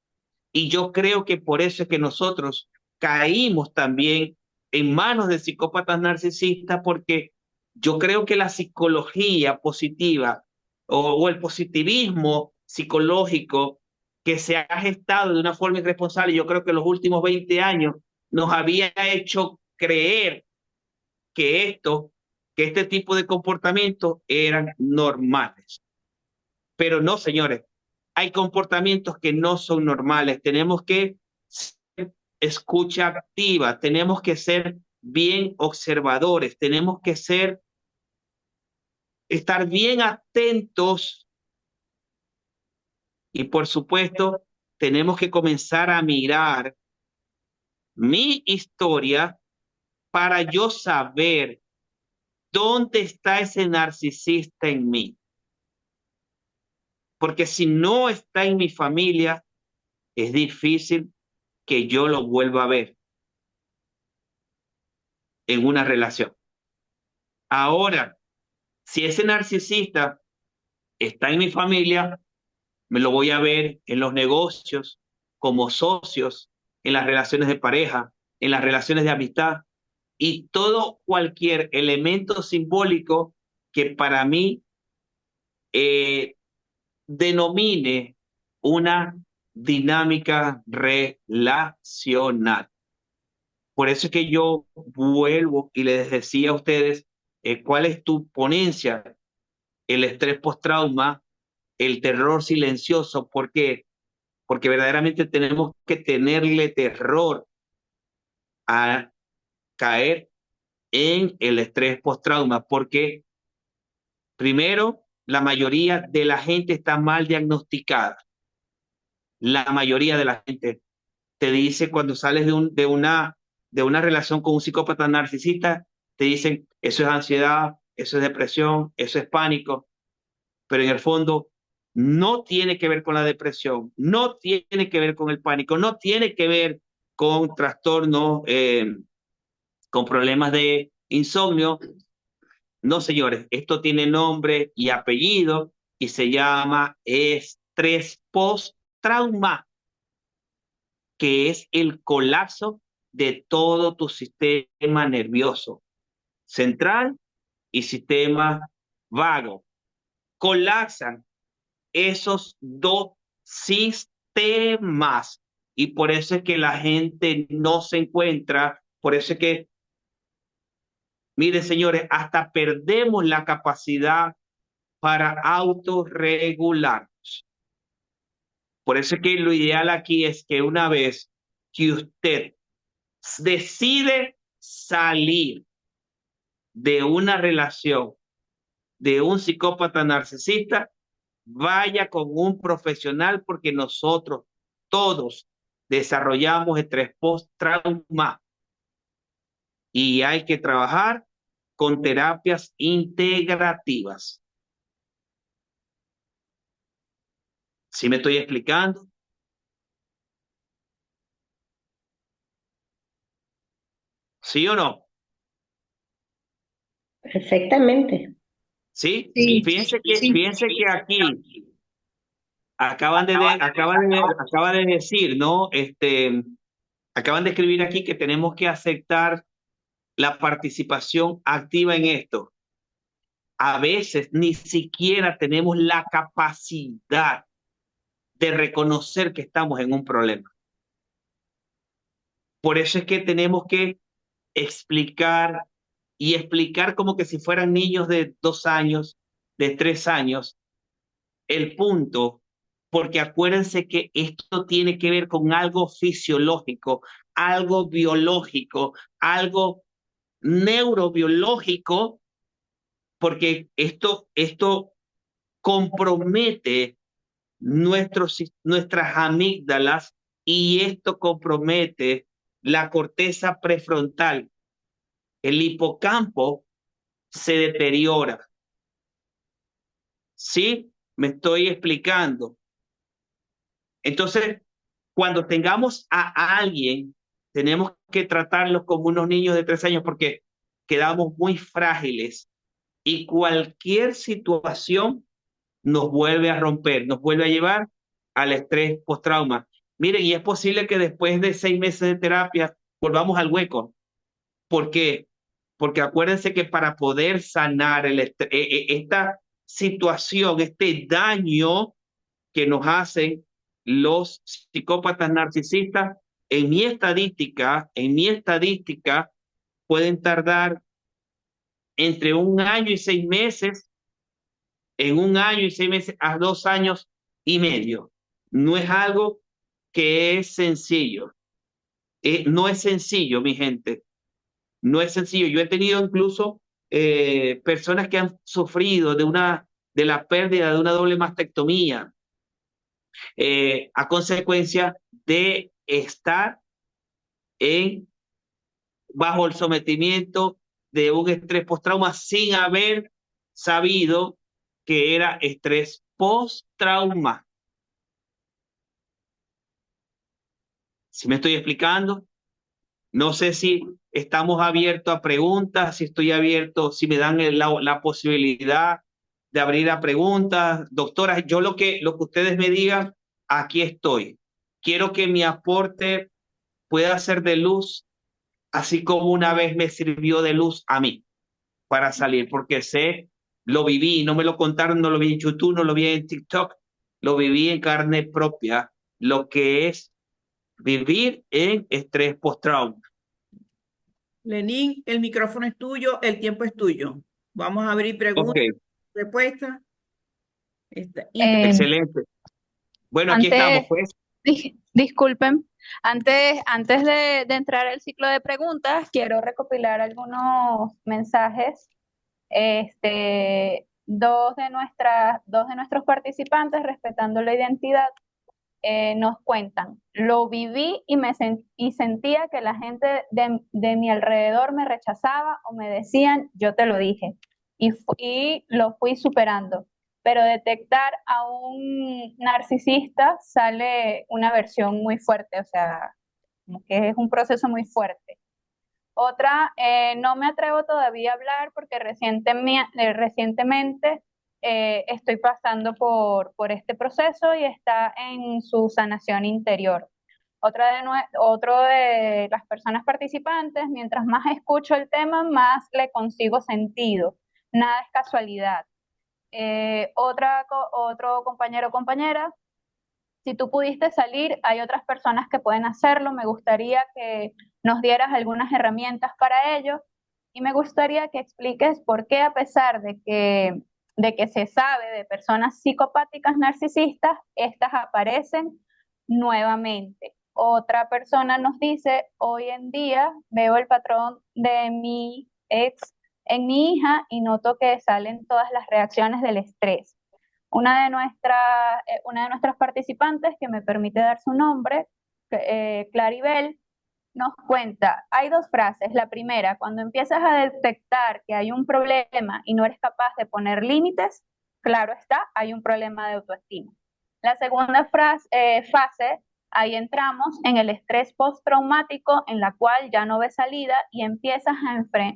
Speaker 3: Y yo creo que por eso es que nosotros caímos también en manos de psicópatas narcisistas, porque yo creo que la psicología positiva o el positivismo psicológico que se ha gestado de una forma irresponsable, yo creo que los últimos 20 años nos había hecho creer que que este tipo de comportamientos eran normales. Pero no, señores, hay comportamientos que no son normales. Tenemos que ser escucha activa, tenemos que ser bien observadores, tenemos que estar bien atentos y, por supuesto, tenemos que comenzar a mirar mi historia para yo saber dónde está ese narcisista en mí. Porque si no está en mi familia, es difícil que yo lo vuelva a ver en una relación. Ahora, si ese narcisista está en mi familia, me lo voy a ver en los negocios, como socios, en las relaciones de pareja, en las relaciones de amistad y todo cualquier elemento simbólico que para mí denomine una dinámica relacional. Por eso es que yo vuelvo y les decía a ustedes cuál es tu ponencia, el estrés postrauma, el terror silencioso. ¿Por qué? Porque verdaderamente tenemos que tenerle terror a caer en el estrés postrauma, porque Primero, la mayoría de la gente está mal diagnosticada. La mayoría de la gente te dice cuando sales de una relación con un psicópata narcisista, te dicen, eso es ansiedad, eso es depresión, eso es pánico, pero en el fondo no tiene que ver con la depresión, no tiene que ver con el pánico, no tiene que ver con trastornos, con problemas de insomnio. No, señores, esto tiene nombre y apellido y se llama estrés post-trauma, que es el colapso de todo tu sistema nervioso central y sistema vago. Colapsan esos dos sistemas y por eso es que la gente no se encuentra, por eso es que, miren, señores, hasta perdemos la capacidad para autorregularnos. Por eso es que lo ideal aquí es que una vez que usted decide salir de una relación de un psicópata narcisista, vaya con un profesional porque nosotros todos desarrollamos estrés post-trauma y hay que trabajar con terapias integrativas. ¿Sí me estoy explicando? ¿Sí o no?
Speaker 4: Perfectamente.
Speaker 3: ¿Sí?
Speaker 2: Sí,
Speaker 3: Fíjense que aquí acaba de decir, ¿no? Acaban de escribir aquí que tenemos que aceptar la participación activa en esto. A veces ni siquiera tenemos la capacidad de reconocer que estamos en un problema. Por eso es que tenemos que explicar y explicar como que si fueran niños de 2 años, de 3 años, el punto, porque acuérdense que esto tiene que ver con algo fisiológico, algo biológico, algo neurobiológico, porque esto compromete nuestras amígdalas y esto compromete la corteza prefrontal. El hipocampo se deteriora. ¿Sí? Me estoy explicando. Entonces, cuando tengamos a alguien, tenemos que tratarlos como unos niños de 3 años porque quedamos muy frágiles y cualquier situación nos vuelve a romper, nos vuelve a llevar al estrés postrauma. Miren, y es posible que después de 6 meses de terapia volvamos al hueco. ¿Por qué? Porque acuérdense que para poder sanar esta situación, este daño que nos hacen los psicópatas narcisistas, en mi estadística, pueden tardar entre 1 año y 6 meses, en 1 año y 6 meses a 2 años y medio. No es algo que es sencillo. No es sencillo, mi gente. No es sencillo. Yo he tenido incluso personas que han sufrido de la pérdida de una doble mastectomía a consecuencia de estar en, bajo el sometimiento de un estrés postrauma sin haber sabido que era estrés postrauma. ¿Sí me estoy explicando? No sé si estamos abiertos a preguntas, si estoy abierto, si me dan la posibilidad de abrir a preguntas. Doctora, yo lo que ustedes me digan, aquí estoy. Quiero que mi aporte pueda ser de luz, así como una vez me sirvió de luz a mí para salir, porque lo viví, no me lo contaron, no lo vi en YouTube, no lo vi en TikTok, lo viví en carne propia, lo que es vivir en estrés postrauma.
Speaker 1: Lenín, el micrófono es tuyo, el tiempo es tuyo. Vamos a abrir
Speaker 3: Ok,
Speaker 1: preguntas, respuestas.
Speaker 2: Eh,
Speaker 3: excelente. Bueno, aquí estamos,
Speaker 2: antes,
Speaker 3: pues.
Speaker 2: disculpen, antes de entrar al ciclo de preguntas, quiero recopilar algunos mensajes. dos de nuestros participantes, respetando la identidad, nos cuentan, lo viví y sentía que la gente de mi alrededor me rechazaba o me decían, yo te lo dije, y lo fui superando. Pero detectar a un narcisista sale una versión muy fuerte, o sea, como que es un proceso muy fuerte. Otra, no me atrevo todavía a hablar porque recientemente estoy pasando por este proceso y está en su sanación interior. Otro de las personas participantes, mientras más escucho el tema, más le consigo sentido. Nada es casualidad. Otro compañero o compañera, si tú pudiste salir, hay otras personas que pueden hacerlo. Me gustaría que nos dieras algunas herramientas para ello y me gustaría que expliques por qué a pesar de que se sabe de personas psicopáticas narcisistas, estas aparecen nuevamente. Otra persona nos dice, hoy en día veo el patrón de mi ex en mi hija y noto que salen todas las reacciones del estrés. Una de nuestras participantes, que me permite dar su nombre, Claribel, nos cuenta, hay dos frases. La primera, cuando empiezas a detectar que hay un problema y no eres capaz de poner límites, claro está, hay un problema de autoestima. La segunda fase, ahí entramos en el estrés postraumático, en la cual ya no ves salida y empiezas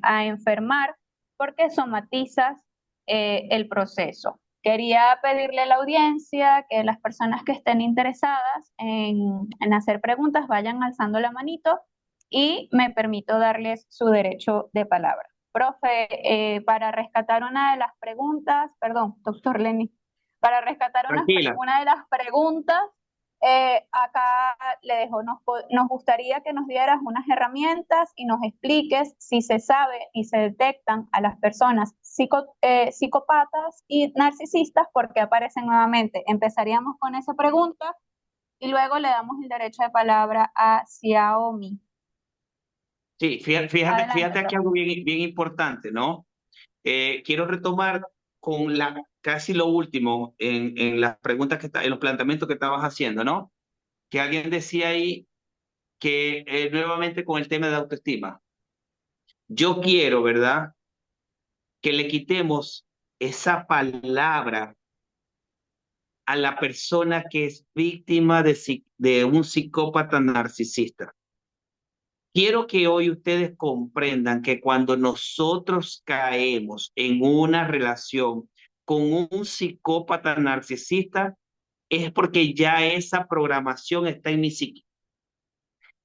Speaker 2: a enfermar porque somatizas el proceso. Quería pedirle a la audiencia que las personas que estén interesadas en hacer preguntas vayan alzando la manito y me permito darles su derecho de palabra. Profe, para rescatar una de las preguntas, perdón, doctor Lenny, para rescatar
Speaker 3: Tranquila.
Speaker 2: una de las preguntas, acá le dejo, nos gustaría que nos dieras unas herramientas y nos expliques si se sabe y se detectan a las personas psicópatas y narcisistas, porque aparecen nuevamente. Empezaríamos con esa pregunta y luego le damos el derecho de palabra a Xiaomi.
Speaker 3: Sí,
Speaker 2: Adelante,
Speaker 3: fíjate aquí
Speaker 2: profe.
Speaker 3: algo bien, bien importante, ¿no? Quiero retomar con casi lo último en las preguntas en los planteamientos que estabas haciendo, ¿no? Que alguien decía ahí que nuevamente con el tema de autoestima. Yo quiero, ¿verdad? Que le quitemos esa palabra a la persona que es víctima de un psicópata narcisista. Quiero que hoy ustedes comprendan que cuando nosotros caemos en una relación con un psicópata narcisista, es porque ya esa programación está en mi psique.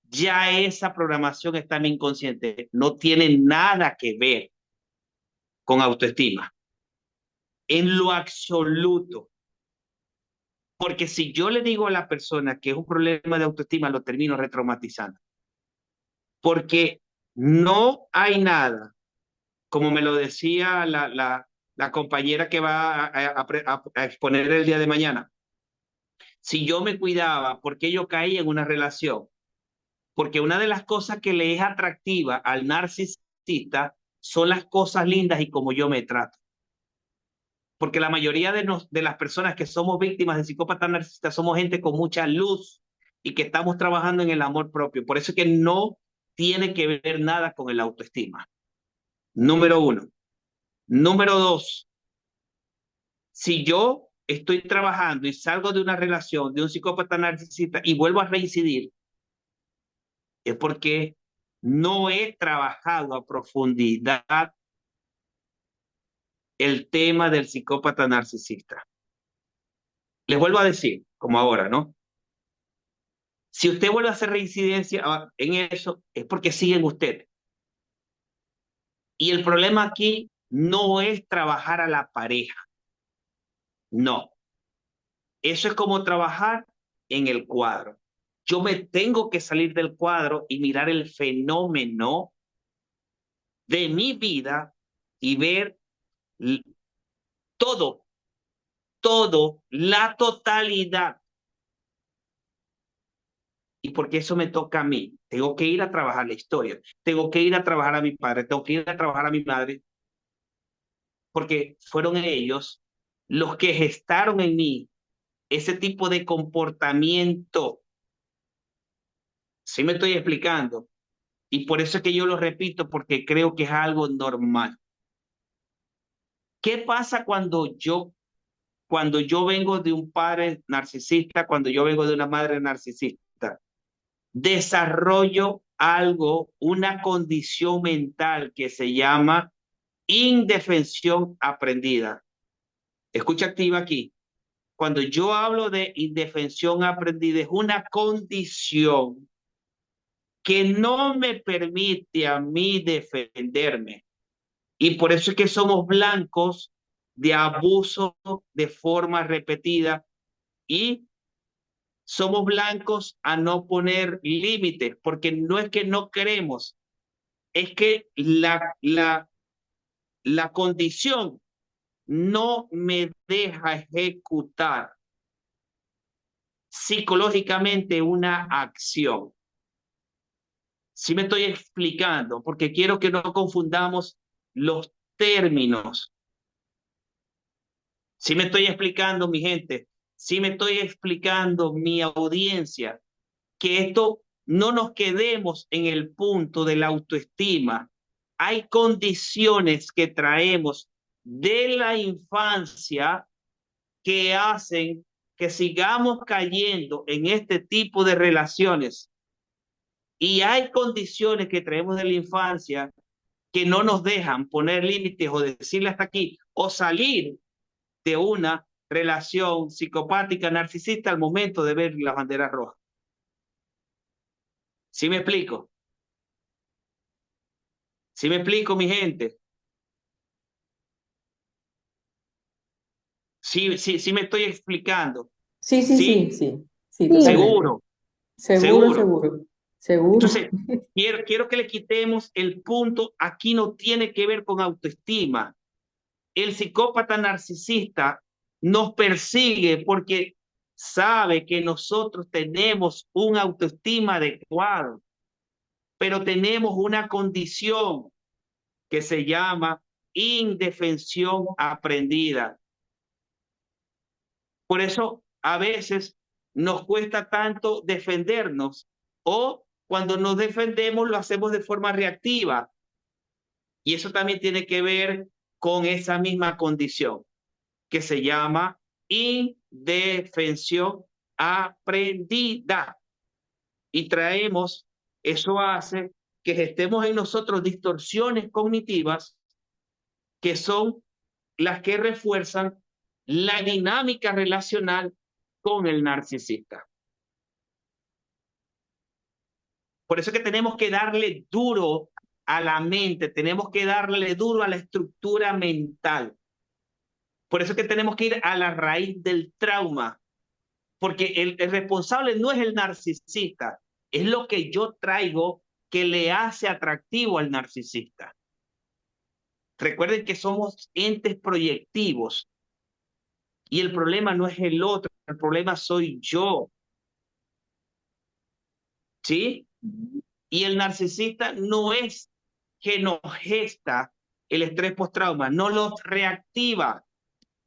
Speaker 3: Ya esa programación está en mi inconsciente. No tiene nada que ver con autoestima. En lo absoluto. Porque si yo le digo a la persona que es un problema de autoestima, lo termino retraumatizando. Porque no hay nada, como me lo decía la compañera que va a exponer el día de mañana. Si yo me cuidaba, ¿por qué yo caí en una relación? Porque una de las cosas que le es atractiva al narcisista son las cosas lindas y como yo me trato. Porque la mayoría de las personas que somos víctimas de psicópatas narcisistas somos gente con mucha luz y que estamos trabajando en el amor propio. Por eso es que no tiene que ver nada con el autoestima. Número uno. Número dos, si yo estoy trabajando y salgo de una relación de un psicópata narcisista y vuelvo a reincidir, es porque no he trabajado a profundidad el tema del psicópata narcisista. Les vuelvo a decir, como ahora, ¿no? Si usted vuelve a hacer reincidencia en eso, es porque sigue en usted. Y el problema aquí no es trabajar a la pareja. No. Eso es como trabajar en el cuadro. Yo me tengo que salir del cuadro y mirar el fenómeno de mi vida y ver todo, la totalidad. Y porque eso me toca a mí. Tengo que ir a trabajar la historia. Tengo que ir a trabajar a mi padre. Tengo que ir a trabajar a mi madre. porque fueron ellos los que gestaron en mí ese tipo de comportamiento. ¿Sí me estoy explicando? Y por eso es que yo lo repito, porque creo que es algo normal. ¿Qué pasa cuando yo vengo de un padre narcisista, cuando yo vengo de una madre narcisista? Desarrollo algo, una condición mental que se llama indefensión aprendida. Escucha activa aquí. Cuando yo hablo de indefensión aprendida, es una condición que no me permite a mí defenderme. Y por eso es que somos blancos de abuso de forma repetida y somos blancos a no poner límites, porque no es que no queremos, es que la condición no me deja ejecutar psicológicamente una acción. Sí me estoy explicando, porque quiero que no confundamos los términos. Sí me estoy explicando, mi gente. Sí me estoy explicando, mi audiencia, que esto no nos quedemos en el punto de la autoestima. Hay condiciones que traemos de la infancia que hacen que sigamos cayendo en este tipo de relaciones. Y hay condiciones que traemos de la infancia que no nos dejan poner límites o decirle hasta aquí o salir de una relación psicopática narcisista al momento de ver las banderas rojas. ¿Sí me explico? ¿Sí me explico, mi gente? Sí me estoy explicando.
Speaker 5: Sí, sí, sí,
Speaker 3: Sí,
Speaker 5: sí, sí,
Speaker 4: Sí,
Speaker 5: totalmente.
Speaker 3: seguro,
Speaker 5: Seguro,
Speaker 3: seguro.
Speaker 5: seguro, seguro.
Speaker 3: Entonces, quiero que le quitemos el punto. Aquí no tiene que ver con autoestima. El psicópata narcisista nos persigue porque sabe que nosotros tenemos un autoestima adecuado, pero tenemos una condición que se llama indefensión aprendida. Por eso a veces nos cuesta tanto defendernos o cuando nos defendemos lo hacemos de forma reactiva. Y eso también tiene que ver con esa misma condición que se llama indefensión aprendida. Y traemos, eso hace que estemos en nosotros distorsiones cognitivas que son las que refuerzan la dinámica relacional con el narcisista. Por eso es que tenemos que darle duro a la mente, tenemos que darle duro a la estructura mental. Por eso es que tenemos que ir a la raíz del trauma, porque el responsable no es el narcisista, es lo que yo traigo que le hace atractivo al narcisista. Recuerden que somos entes proyectivos y el problema no es el otro, el problema soy yo. ¿Sí? Y el narcisista no es que nos gesta el estrés postrauma, no lo reactiva,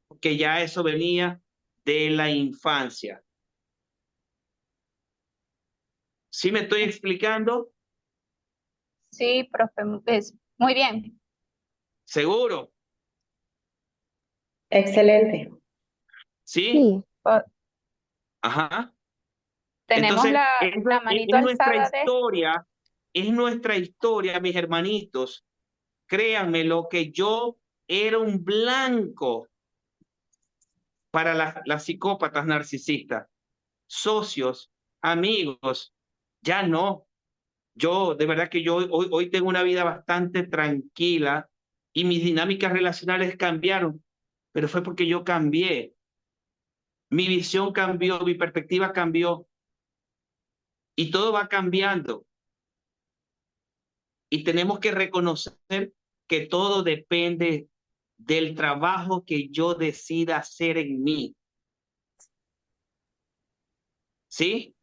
Speaker 3: porque ya eso venía de la infancia. ¿Sí me estoy explicando?
Speaker 2: Sí, profe, muy bien.
Speaker 3: ¿Seguro?
Speaker 4: excelente.
Speaker 3: ¿Sí?
Speaker 6: Sí,
Speaker 2: Po-
Speaker 3: Ajá.
Speaker 2: Tenemos
Speaker 3: Entonces,
Speaker 2: la manito alzada de...
Speaker 3: es nuestra historia, mis hermanitos. Créanme, lo que yo era un blanco para las psicópatas narcisistas, socios, amigos, ya no. Yo, de verdad que yo hoy tengo una vida bastante tranquila y mis dinámicas relacionales cambiaron, pero fue porque yo cambié. Mi visión cambió, mi perspectiva cambió y todo va cambiando. Y tenemos que reconocer que todo depende del trabajo que yo decida hacer en mí. ¿Sí?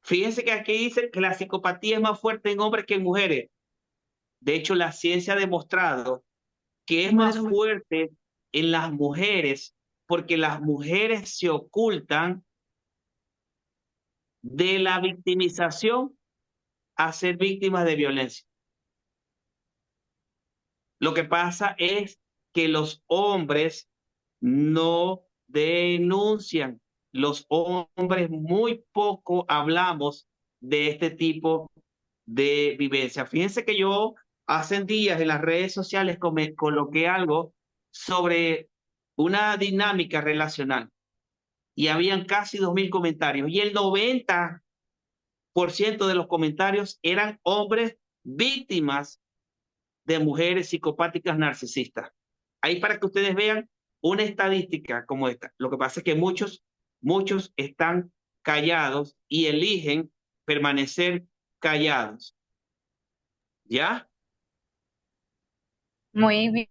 Speaker 3: Fíjense que aquí dice que la psicopatía es más fuerte en hombres que en mujeres. De hecho, la ciencia ha demostrado que es más fuerte en las mujeres, porque las mujeres se ocultan de la victimización a ser víctimas de violencia. Lo que pasa es que los hombres no denuncian. Los hombres muy poco hablamos de este tipo de vivencia. Fíjense que yo hace días en las redes sociales coloqué algo sobre una dinámica relacional y habían casi 2.000 comentarios y el 90% de los comentarios eran hombres víctimas de mujeres psicopáticas narcisistas. Ahí para que ustedes vean una estadística como esta. Lo que pasa es que muchos están callados y eligen permanecer callados. ¿Ya?
Speaker 2: Muy bien.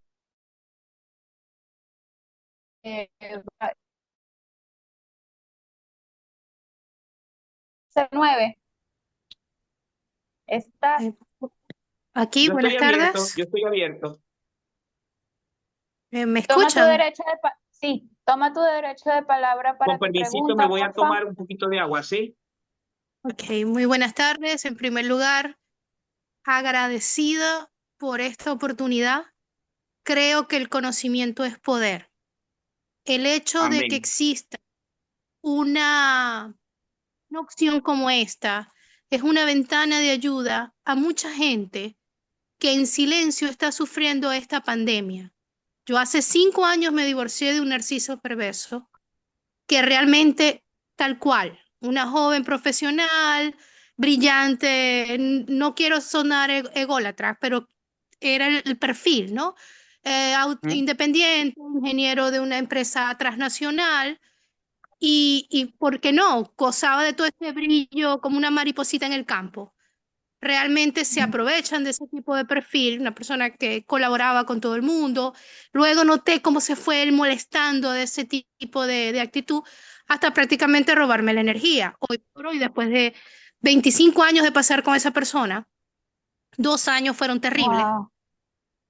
Speaker 2: 9. Está.
Speaker 5: Aquí,
Speaker 3: Yo
Speaker 5: buenas
Speaker 3: estoy abierto,
Speaker 5: tardes.
Speaker 3: yo estoy abierto.
Speaker 5: ¿Me
Speaker 2: Toma tu
Speaker 5: escuchan?
Speaker 2: derecho sí, toma tu derecho de palabra para
Speaker 3: Con
Speaker 2: tu
Speaker 3: permisito, me
Speaker 2: pregunta,
Speaker 3: voy a
Speaker 2: por
Speaker 3: tomar
Speaker 2: favor.
Speaker 3: un poquito de agua, ¿sí?
Speaker 5: Ok, muy buenas tardes. En primer lugar, agradecida por esta oportunidad. Creo que el conocimiento es poder. El hecho de que
Speaker 3: Amén.
Speaker 5: exista una opción como esta es una ventana de ayuda a mucha gente que en silencio está sufriendo esta pandemia. Yo hace 5 años me divorcié de un narciso perverso que realmente tal cual, una joven profesional, brillante, no quiero sonar ególatra, pero era el perfil, ¿no? Independiente, ingeniero de una empresa transnacional y, ¿por qué no? Gozaba de todo este brillo como una mariposita en el campo. Realmente se aprovechan de ese tipo de perfil, una persona que colaboraba con todo el mundo. Luego noté cómo se fue él molestando de ese tipo de actitud hasta prácticamente robarme la energía. Hoy por hoy, después de 25 años de pasar con esa persona, 2 años fueron terribles,
Speaker 2: Wow,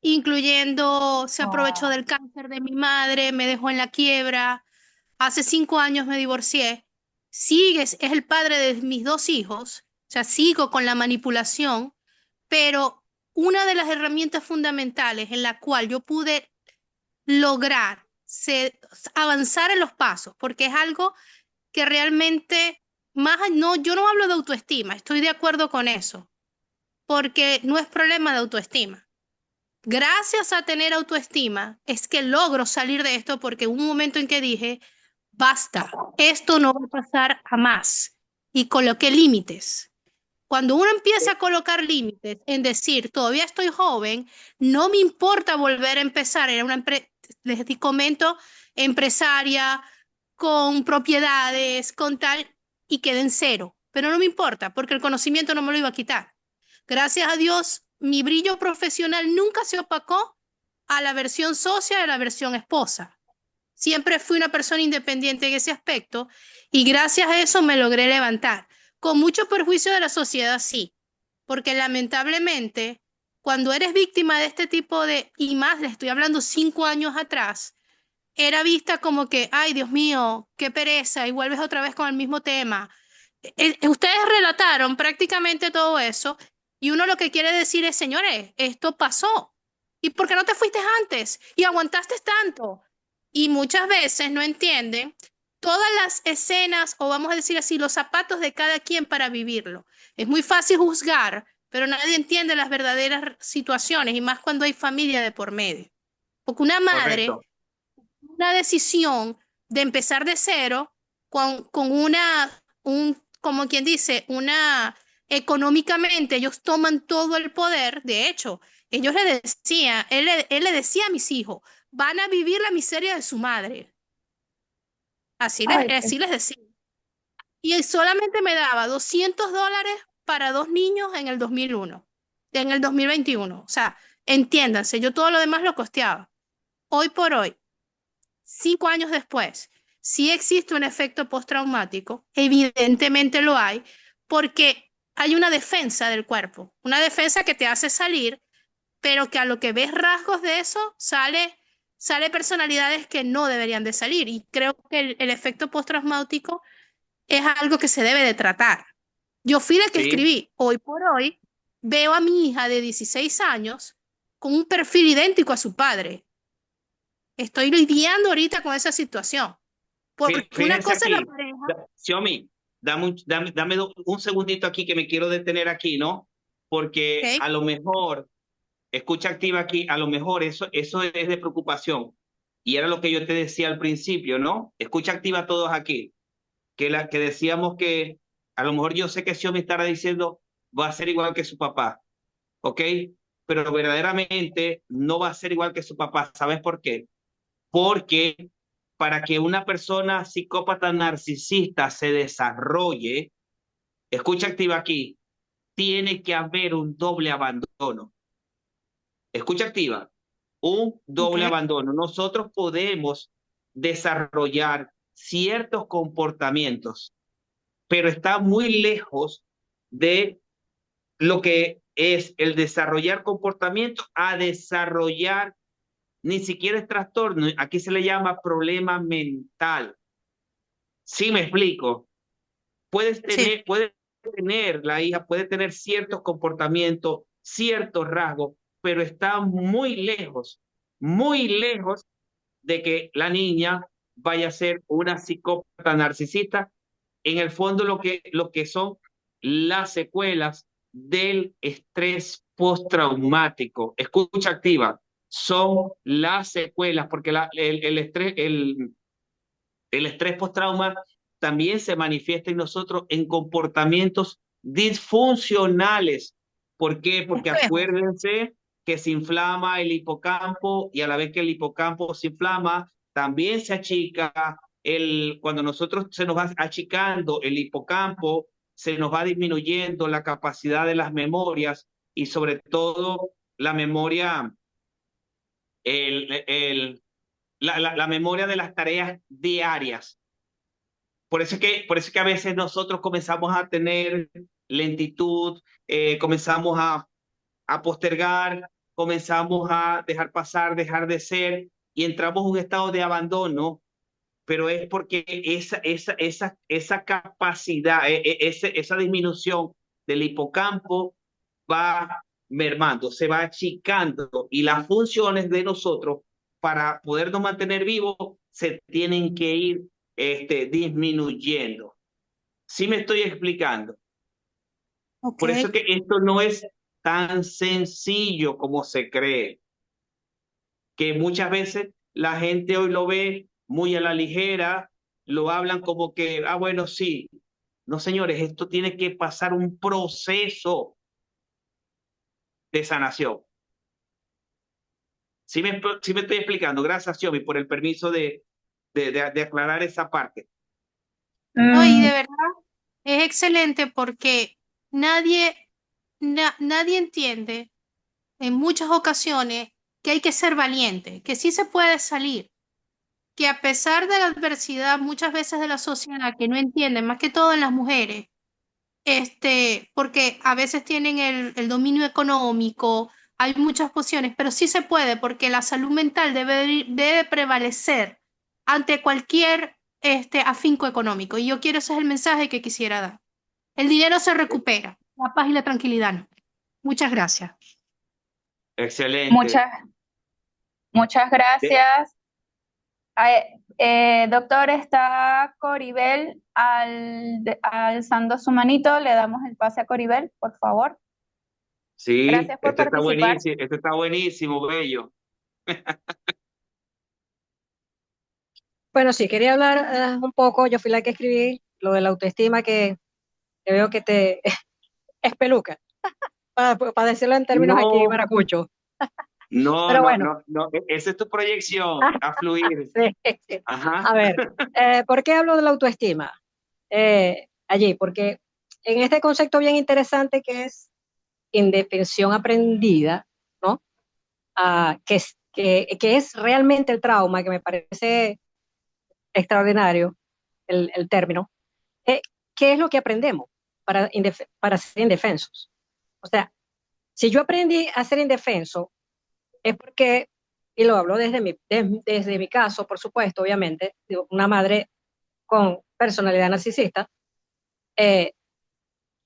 Speaker 5: incluyendo se aprovechó
Speaker 2: wow.
Speaker 5: del cáncer de mi madre, me dejó en la quiebra. Hace 5 años me divorcié. Es el padre de mis 2 hijos, o sea, sigo con la manipulación, pero una de las herramientas fundamentales en la cual yo pude lograr avanzar en los pasos, porque es algo que realmente, no, yo no hablo de autoestima, estoy de acuerdo con eso, porque no es problema de autoestima. Gracias a tener autoestima es que logro salir de esto porque hubo un momento en que dije, basta, esto no va a pasar a más. Y coloqué límites. Cuando uno empieza a colocar límites, en decir, todavía estoy joven, no me importa volver a empezar, era les comento, empresaria, con propiedades, con tal, y quedé en cero. Pero no me importa, porque el conocimiento no me lo iba a quitar. Gracias a Dios, mi brillo profesional nunca se opacó a la versión socia y a la versión esposa. Siempre fui una persona independiente en ese aspecto y gracias a eso me logré levantar. Con mucho perjuicio de la sociedad, sí, porque lamentablemente cuando eres víctima de este tipo y más, le estoy hablando 5 años atrás, era vista como que, ay, Dios mío, qué pereza, y vuelves otra vez con el mismo tema. Ustedes relataron prácticamente todo eso y uno lo que quiere decir es, señores, esto pasó. ¿Y por qué no te fuiste antes? Y aguantaste tanto. Y muchas veces no entienden todas las escenas, o vamos a decir así, los zapatos de cada quien para vivirlo. Es muy fácil juzgar, pero nadie entiende las verdaderas situaciones y más cuando hay familia de por medio. Porque una madre,
Speaker 3: Correcto.
Speaker 5: una decisión de empezar de cero con como quien dice, económicamente ellos toman todo el poder. De hecho, ellos le decían, él le decía a mis hijos, van a vivir la miseria de su madre.
Speaker 2: Ay,
Speaker 5: Así les decía. Y él solamente me daba $200 para 2 niños en el 2001, en el 2021. O sea, entiéndanse, yo todo lo demás lo costeaba. Hoy por hoy, 5 años después, sí existe un efecto postraumático, evidentemente lo hay, porque hay una defensa del cuerpo, una defensa que te hace salir pero que a lo que ves rasgos de eso, sale personalidades que no deberían de salir. Y creo que el efecto postraumático es algo que se debe de tratar. Yo fui la que
Speaker 3: Sí,
Speaker 5: escribí, hoy por hoy, veo a mi hija de 16 años con un perfil idéntico a su padre. Estoy lidiando ahorita con esa situación, porque una
Speaker 3: fíjense
Speaker 5: cosa es la
Speaker 3: aquí,
Speaker 5: pareja,
Speaker 3: Xiaomi, un segundito aquí que me quiero detener aquí, ¿no? Porque
Speaker 5: ¿ok?
Speaker 3: a lo mejor, escucha activa aquí, a lo mejor eso es de preocupación. Y era lo que yo te decía al principio, ¿no? Escucha activa todos aquí, que decíamos que a lo mejor yo sé que Xiaomi estará diciendo va a ser igual que su papá, ¿ok? Pero verdaderamente no va a ser igual que su papá. ¿Sabes por qué? Porque para que una persona psicópata narcisista se desarrolle, escucha activa aquí, tiene que haber un doble abandono. Escucha activa, un
Speaker 5: ¿Ok?
Speaker 3: doble abandono. Nosotros podemos desarrollar ciertos comportamientos, pero está muy lejos de lo que es el desarrollar comportamiento a desarrollar ni siquiera es trastorno, aquí se le llama problema mental. Sí, me explico.
Speaker 5: Sí,
Speaker 3: Puede tener la hija, puede tener ciertos comportamientos, ciertos rasgos, pero está muy lejos de que la niña vaya a ser una psicópata narcisista. En el fondo, lo que son las secuelas del estrés postraumático. Escucha activa, son las secuelas, porque el estrés postrauma también se manifiesta en nosotros en comportamientos disfuncionales. ¿Por qué? Porque
Speaker 5: espejo.
Speaker 3: acuérdense que se inflama el hipocampo y a la vez que el hipocampo se inflama, también se achica. Cuando nosotros se nos va achicando el hipocampo, se nos va disminuyendo la capacidad de las memorias y sobre todo la memoria, la memoria de las tareas diarias. Por eso es que a veces nosotros comenzamos a tener lentitud, comenzamos a postergar, comenzamos a dejar pasar, dejar de ser y entramos en un estado de abandono, pero es porque esa capacidad, esa disminución del hipocampo va mermando, se va achicando y las funciones de nosotros para podernos mantener vivos se tienen que ir disminuyendo. Sí me estoy explicando.
Speaker 5: Ok.
Speaker 3: Por eso que esto no es tan sencillo como se cree, que muchas veces la gente hoy lo ve muy a la ligera, lo hablan como que, ah, bueno, sí. No, señores, esto tiene que pasar un proceso de sanación. Sí me estoy explicando. Gracias, Xiomi, por el permiso de aclarar esa parte.
Speaker 5: No, y de verdad es excelente porque nadie entiende en muchas ocasiones que hay que ser valiente, que sí se puede salir, que a pesar de la adversidad muchas veces de la sociedad que no entienden, más que todo en las mujeres, porque a veces tienen el dominio económico, hay muchas posiciones, pero sí se puede porque la salud mental debe prevalecer ante cualquier afinco económico. Y yo quiero, ese es el mensaje que quisiera dar. El dinero se recupera, la paz y la tranquilidad no. Muchas gracias.
Speaker 3: Excelente.
Speaker 6: Muchas, muchas
Speaker 3: De-
Speaker 6: gracias. Doctor, está Coribel alzando su manito. Le damos el pase a Coribel, por favor.
Speaker 3: sí,
Speaker 6: Gracias por participar.
Speaker 3: esto está buenísimo, bello.
Speaker 7: Bueno, sí, quería hablar un poco, yo fui la que escribí lo de la autoestima que veo que te es peluca, para decirlo en términos aquí
Speaker 3: No,
Speaker 7: maracuchos.
Speaker 3: no,
Speaker 7: Pero
Speaker 3: no,
Speaker 7: bueno,
Speaker 3: no, no. Esa es tu proyección a fluir.
Speaker 7: sí.
Speaker 3: Ajá.
Speaker 7: A ver, ¿por qué hablo de la autoestima? Allí, porque en este concepto bien interesante que es indefensión aprendida, ¿no? Que es realmente el trauma, que me parece extraordinario el término. ¿Qué es lo que aprendemos para ser indefensos? O sea, Si yo aprendí a ser indefenso, es porque, y lo hablo desde mi caso, por supuesto, obviamente, digo, una madre con personalidad narcisista, eh,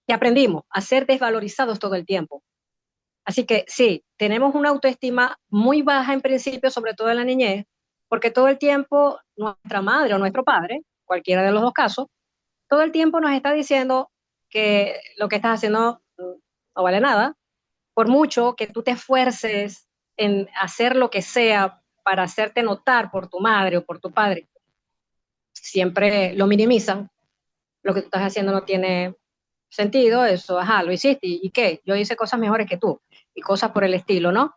Speaker 7: que aprendimos a ser desvalorizados todo el tiempo. Así que sí, tenemos una autoestima muy baja en principio, sobre todo en la niñez, porque todo el tiempo nuestra madre o nuestro padre, cualquiera de los dos casos, todo el tiempo nos está diciendo que lo que estás haciendo no vale nada, por mucho que tú te esfuerces en hacer lo que sea para hacerte notar por tu madre o por tu padre, siempre lo minimizan, lo que tú estás haciendo no tiene sentido, eso, ajá, lo hiciste, ¿y qué? Yo hice cosas mejores que tú, y cosas por el estilo, ¿no?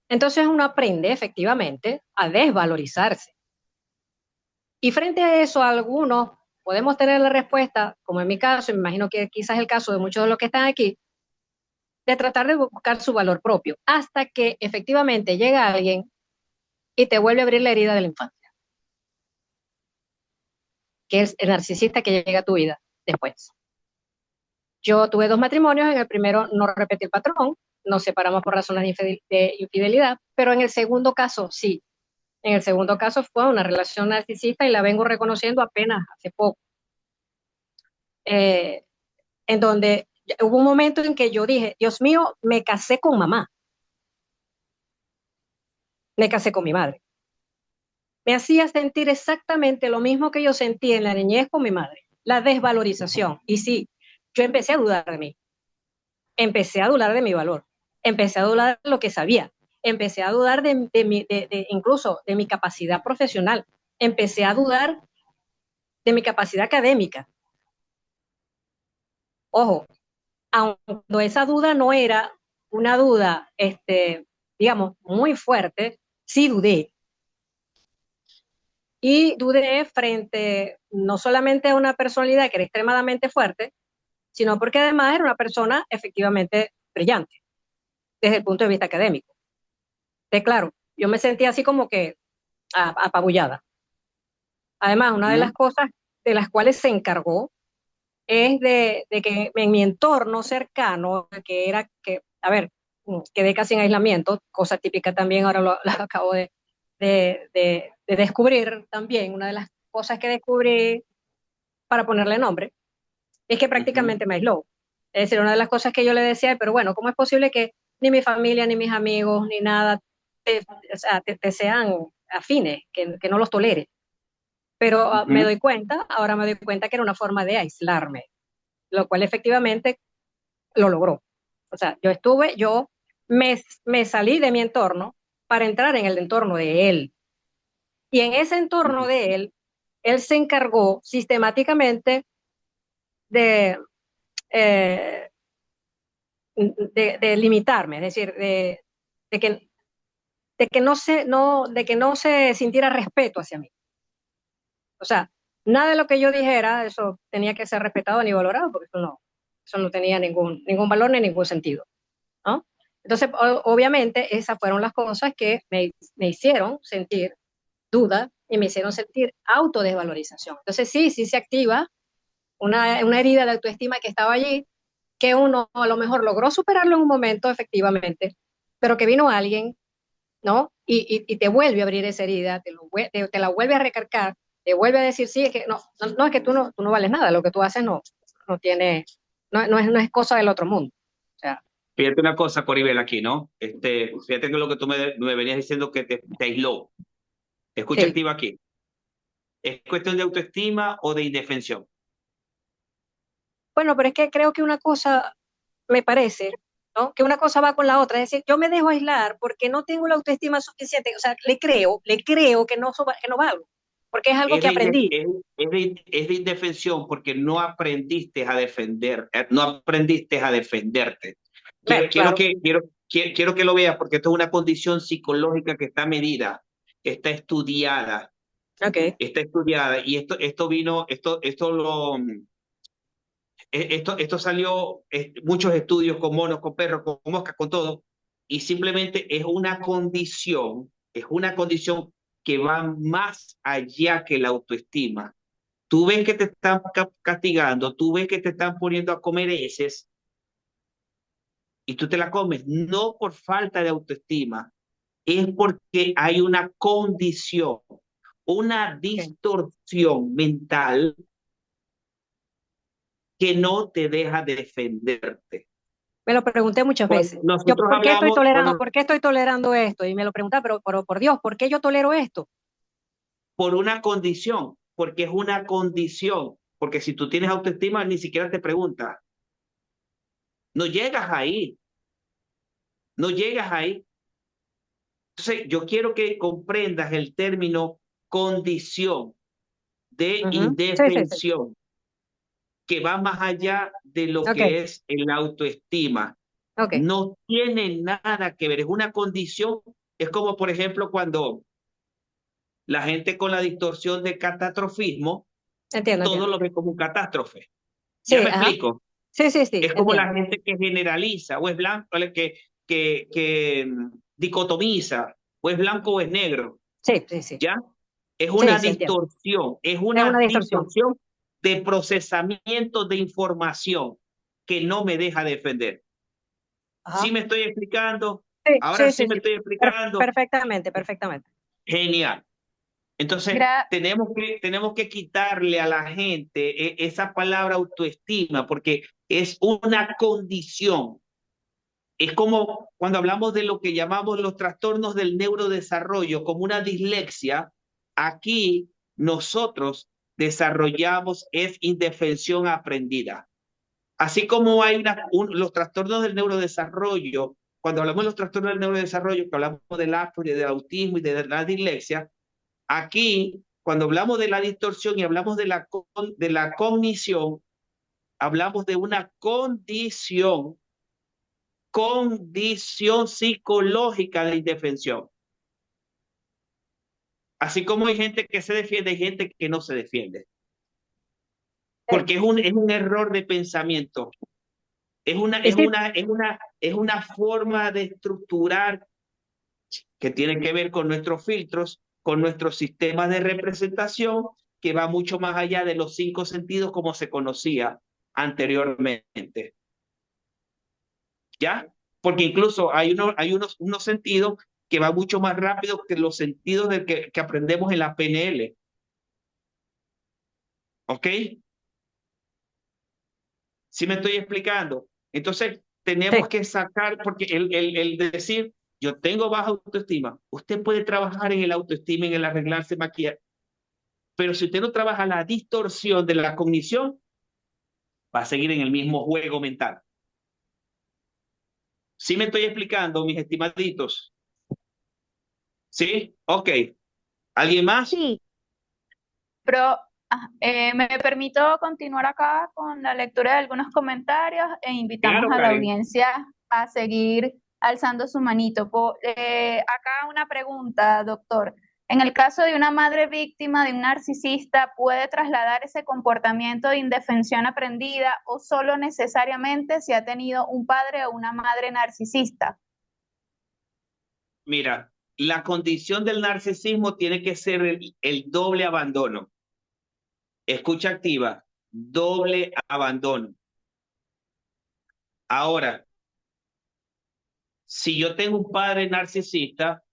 Speaker 7: Entonces uno aprende efectivamente a desvalorizarse. Y frente a eso, algunos podemos tener la respuesta, como en mi caso, y me imagino que quizás es el caso de muchos de los que están aquí, de tratar de buscar su valor propio, hasta que efectivamente llega alguien y te vuelve a abrir la herida de la infancia, que es el narcisista que llega a tu vida después. Yo tuve 2 matrimonios, en el primero no repetí el patrón, nos separamos por razones de infidelidad, pero en el segundo caso sí. En el segundo caso fue una relación narcisista y la vengo reconociendo apenas hace poco, en donde hubo un momento en que yo dije, Dios mío, me casé con mamá, me casé con mi madre. Me hacía sentir exactamente lo mismo que yo sentí en la niñez con mi madre, la desvalorización. Y sí, yo empecé a dudar de mí, empecé a dudar de mi valor, empecé a dudar de lo que sabía, empecé a dudar incluso de mi capacidad profesional, empecé a dudar de mi capacidad académica. Ojo, cuando esa duda no era una duda, digamos, muy fuerte, sí dudé. Y dudé frente no solamente a una personalidad que era extremadamente fuerte, sino porque además era una persona efectivamente brillante desde el punto de vista académico. Entonces, claro, yo me sentía así como que apabullada. Además, una de las cosas de las cuales se encargó es de que en mi entorno cercano, que era que, a ver, quedé casi en aislamiento, cosa típica también, ahora lo acabo de descubrir también, una de las cosas que descubrí para ponerle nombre, es que prácticamente me aisló. Es decir, una de las cosas que yo le decía, pero bueno, ¿cómo es posible que ni mi familia, ni mis amigos, ni nada te sean afines, que no los tolere? Pero ahora me doy cuenta que era una forma de aislarme, lo cual efectivamente lo logró. O sea, yo me salí de mi entorno para entrar en el entorno de él. Y en ese entorno de él se encargó sistemáticamente de, eh, de limitarme, es decir, de que no se sintiera respeto hacia mí. O sea, nada de lo que yo dijera, eso tenía que ser respetado ni valorado, porque eso no tenía ningún valor ni ningún sentido, ¿no? Entonces, obviamente, esas fueron las cosas que me hicieron sentir duda y me hicieron sentir autodesvalorización. Entonces, sí se activa una herida de autoestima que estaba allí, que uno a lo mejor logró superarlo en un momento, efectivamente, pero que vino alguien, ¿no? Y te vuelve a abrir esa herida, te la vuelve a recargar, te vuelve a decir, sí, es que no, es que tú no vales nada, lo que tú haces no es cosa del otro mundo. O sea,
Speaker 3: fíjate una cosa, Coribel, aquí, ¿no? Fíjate que lo que tú me venías diciendo que te aisló. Escucha
Speaker 7: sí.
Speaker 3: activa aquí. ¿Es cuestión de autoestima o de indefensión?
Speaker 7: Bueno, pero es que creo que una cosa, me parece, ¿no? Que una cosa va con la otra. Es decir, yo me dejo aislar porque no tengo la autoestima suficiente. O sea, le creo que no valgo, porque es algo que aprendí.
Speaker 3: Es de indefensión porque no aprendiste a defender, no aprendiste a defenderte.
Speaker 7: Claro.
Speaker 3: Quiero que lo veas porque esto es una condición psicológica que está medida, está estudiada,
Speaker 7: Okay.
Speaker 3: y esto salió, muchos estudios con monos, con perros, con moscas, con todo, y simplemente es una condición que va más allá que la autoestima. Tú ves que te están castigando, tú ves que te están poniendo a comer heces, y tú te la comes, no por falta de autoestima, es porque hay una condición, una distorsión mental que no te deja defenderte.
Speaker 7: Me lo pregunté muchas veces. Yo,
Speaker 3: Nosotros
Speaker 7: ¿por qué
Speaker 3: hablamos, cuando,
Speaker 7: por qué estoy tolerando esto? Y me lo preguntaba, pero por Dios, ¿por qué yo tolero esto?
Speaker 3: por una condición, porque es una condición, porque si tú tienes autoestima ni siquiera te preguntas, no llegas ahí, no llegas ahí. Entonces, yo quiero que comprendas el término condición de
Speaker 7: Ujú. Sí, sí, sí.
Speaker 3: indefensión, que va más allá de lo
Speaker 7: Ok,
Speaker 3: que es el autoestima.
Speaker 7: ok.
Speaker 3: No tiene nada que ver, es una condición. Es como, por ejemplo, cuando la gente con la distorsión de catastrofismo,
Speaker 7: Entiendo,
Speaker 3: todo
Speaker 7: entiendo.
Speaker 3: lo ve como un catástrofe.
Speaker 7: Sí,
Speaker 3: ¿Ya me
Speaker 7: ajá.
Speaker 3: explico?
Speaker 7: Sí, sí, sí,
Speaker 3: Es como
Speaker 7: entiendo.
Speaker 3: la gente que generaliza, o es blanco, que dicotomiza, o es blanco o es negro,
Speaker 7: Sí, sí, sí.
Speaker 3: ¿ya? Es
Speaker 7: Sí,
Speaker 3: una
Speaker 7: sí, entiendo.
Speaker 3: es
Speaker 7: Es una
Speaker 3: una
Speaker 7: distorsión.
Speaker 3: distorsión de procesamiento de información que no me deja defender. ¿Sí
Speaker 7: Ajá.
Speaker 3: me estoy explicando?
Speaker 7: Sí,
Speaker 3: Ahora
Speaker 7: sí,
Speaker 3: sí
Speaker 7: sí,
Speaker 3: me
Speaker 7: sí.
Speaker 3: estoy explicando.
Speaker 7: Perfectamente, perfectamente.
Speaker 3: Genial. Entonces,
Speaker 6: Gra-
Speaker 3: tenemos que quitarle a la gente esa palabra autoestima, porque es una condición. Es como cuando hablamos de lo que llamamos los trastornos del neurodesarrollo, como una dislexia, aquí nosotros desarrollamos es indefensión aprendida. Así como hay los trastornos del neurodesarrollo, cuando hablamos de los trastornos del neurodesarrollo, que hablamos del Asperger, del autismo y de la dislexia, aquí, cuando hablamos de la distorsión y hablamos de la cognición, hablamos de una condición psicológica de indefensión. Así como hay gente que se defiende, hay gente que no se defiende. Porque es un error de pensamiento.
Speaker 7: Y sí,
Speaker 3: Es una forma de estructurar que tiene que ver con nuestros filtros, con nuestros sistemas de representación, que va mucho más allá de los 5 sentidos como se conocía anteriormente. ¿Ya? Porque incluso hay unos sentidos que van mucho más rápido que los sentidos que aprendemos en la PNL. ¿Ok? ¿Sí me estoy explicando? Entonces,
Speaker 7: sí.
Speaker 3: tenemos que sacar, porque el decir, yo tengo baja autoestima, usted puede trabajar en el autoestima, en el arreglarse, maquillar, pero si usted no trabaja la distorsión de la cognición, va a seguir en el mismo juego mental. ¿Sí me estoy explicando, mis estimaditos? ¿Sí? Ok. ¿Alguien más?
Speaker 6: Sí, pero me permito continuar acá con la lectura de algunos comentarios e invitamos
Speaker 3: Claro,
Speaker 6: a la
Speaker 3: Karen.
Speaker 6: audiencia a seguir alzando su manito. Acá una pregunta, doctor. En el caso de una madre víctima de un narcisista, ¿puede trasladar ese comportamiento de indefensión aprendida o solo necesariamente si ha tenido un padre o una madre narcisista?
Speaker 3: Mira, la condición del narcisismo tiene que ser el doble abandono. Escucha activa, doble abandono. Ahora, si yo tengo un padre narcisista,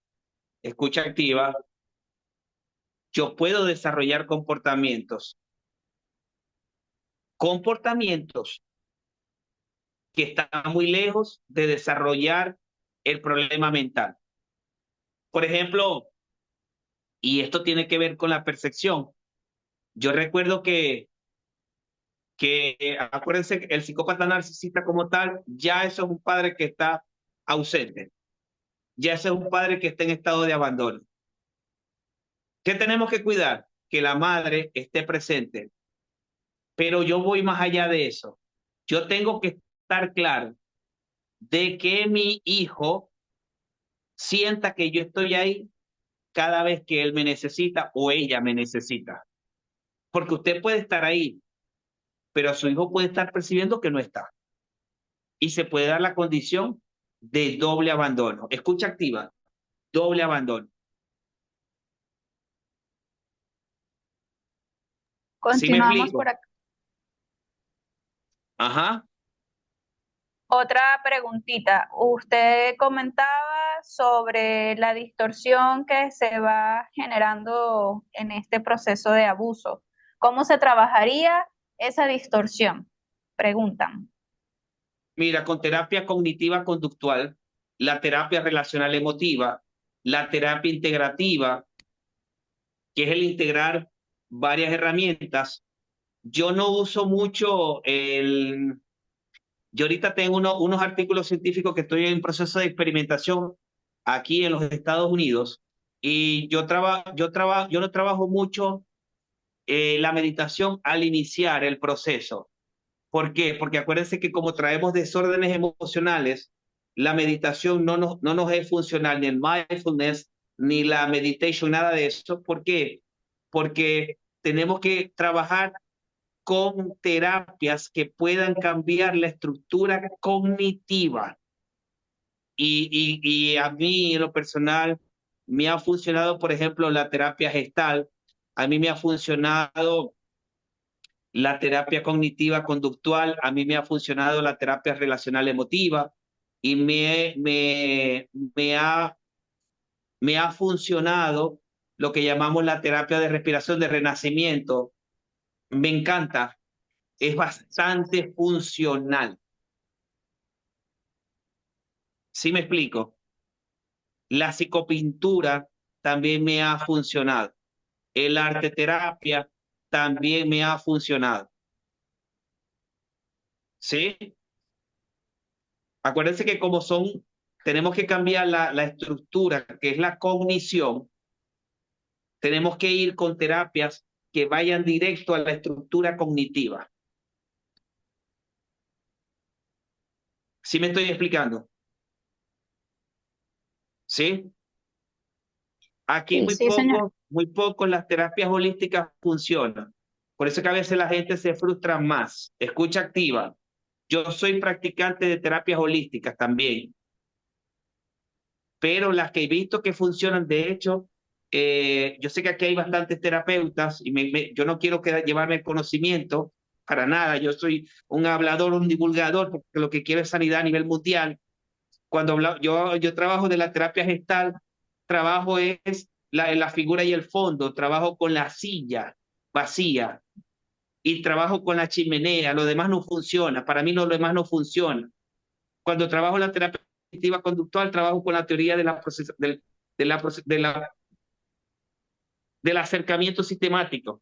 Speaker 3: escucha activa, yo puedo desarrollar comportamientos que están muy lejos de desarrollar el problema mental. Por ejemplo, y esto tiene que ver con la percepción. Yo recuerdo acuérdense, el psicópata narcisista como tal, ya eso es un padre que está ausente, ya ese es un padre que está en estado de abandono. ¿Qué tenemos que cuidar? Que la madre esté presente, pero yo voy más allá de eso. Yo tengo que estar claro de que mi hijo sienta que yo estoy ahí cada vez que él me necesita o ella me necesita. Porque usted puede estar ahí, pero su hijo puede estar percibiendo que no está. Y se puede dar la condición de doble abandono. Escucha activa, doble abandono. ¿Sí me
Speaker 6: Continuamos
Speaker 3: explico?
Speaker 6: por acá.
Speaker 3: Ajá.
Speaker 6: Otra preguntita. Usted comentaba sobre la distorsión que se va generando en este proceso de abuso. ¿Cómo se trabajaría esa distorsión? Preguntan.
Speaker 3: Mira, con terapia cognitiva conductual, la terapia relacional emotiva, la terapia integrativa, que es el integrar varias herramientas. Yo no uso mucho Yo ahorita tengo unos artículos científicos que estoy en proceso de experimentación aquí en los Estados Unidos y yo no trabajo mucho la meditación al iniciar el proceso. ¿Por qué? Porque acuérdense que como traemos desórdenes emocionales, la meditación no nos es funcional, ni el mindfulness, ni la meditation, nada de eso. ¿Por qué? Porque tenemos que trabajar con terapias que puedan cambiar la estructura cognitiva. Y a mí, en lo personal, me ha funcionado, por ejemplo, la terapia gestal. A mí me ha funcionado la terapia cognitiva conductual, a mí me ha funcionado la terapia relacional emotiva y me ha funcionado lo que llamamos la terapia de respiración de renacimiento. Me encanta, es bastante funcional. ¿Sí me explico? La psicopintura también me ha funcionado. El arte terapia también me ha funcionado. ¿Sí? Acuérdense que tenemos que cambiar la estructura, que es la cognición. Tenemos que ir con terapias que vayan directo a la estructura cognitiva. ¿Sí me estoy explicando? ¿Sí? Aquí
Speaker 6: Sí, señor.
Speaker 3: muy poco las terapias holísticas funcionan. Por eso que a veces la gente se frustra más. Escucha activa. Yo soy practicante de terapias holísticas también, pero las que he visto que funcionan, de hecho, yo sé que aquí hay bastantes terapeutas y yo no quiero llevarme el conocimiento para nada. Yo soy un hablador, un divulgador, porque lo que quiero es sanidad a nivel mundial. Yo trabajo de la terapia gestal, trabajo es la figura y el fondo, trabajo con la silla vacía y trabajo con la chimenea, lo demás no funciona, para mí lo demás no funciona. Cuando trabajo la terapia cognitiva conductual, trabajo con la teoría del acercamiento sistemático.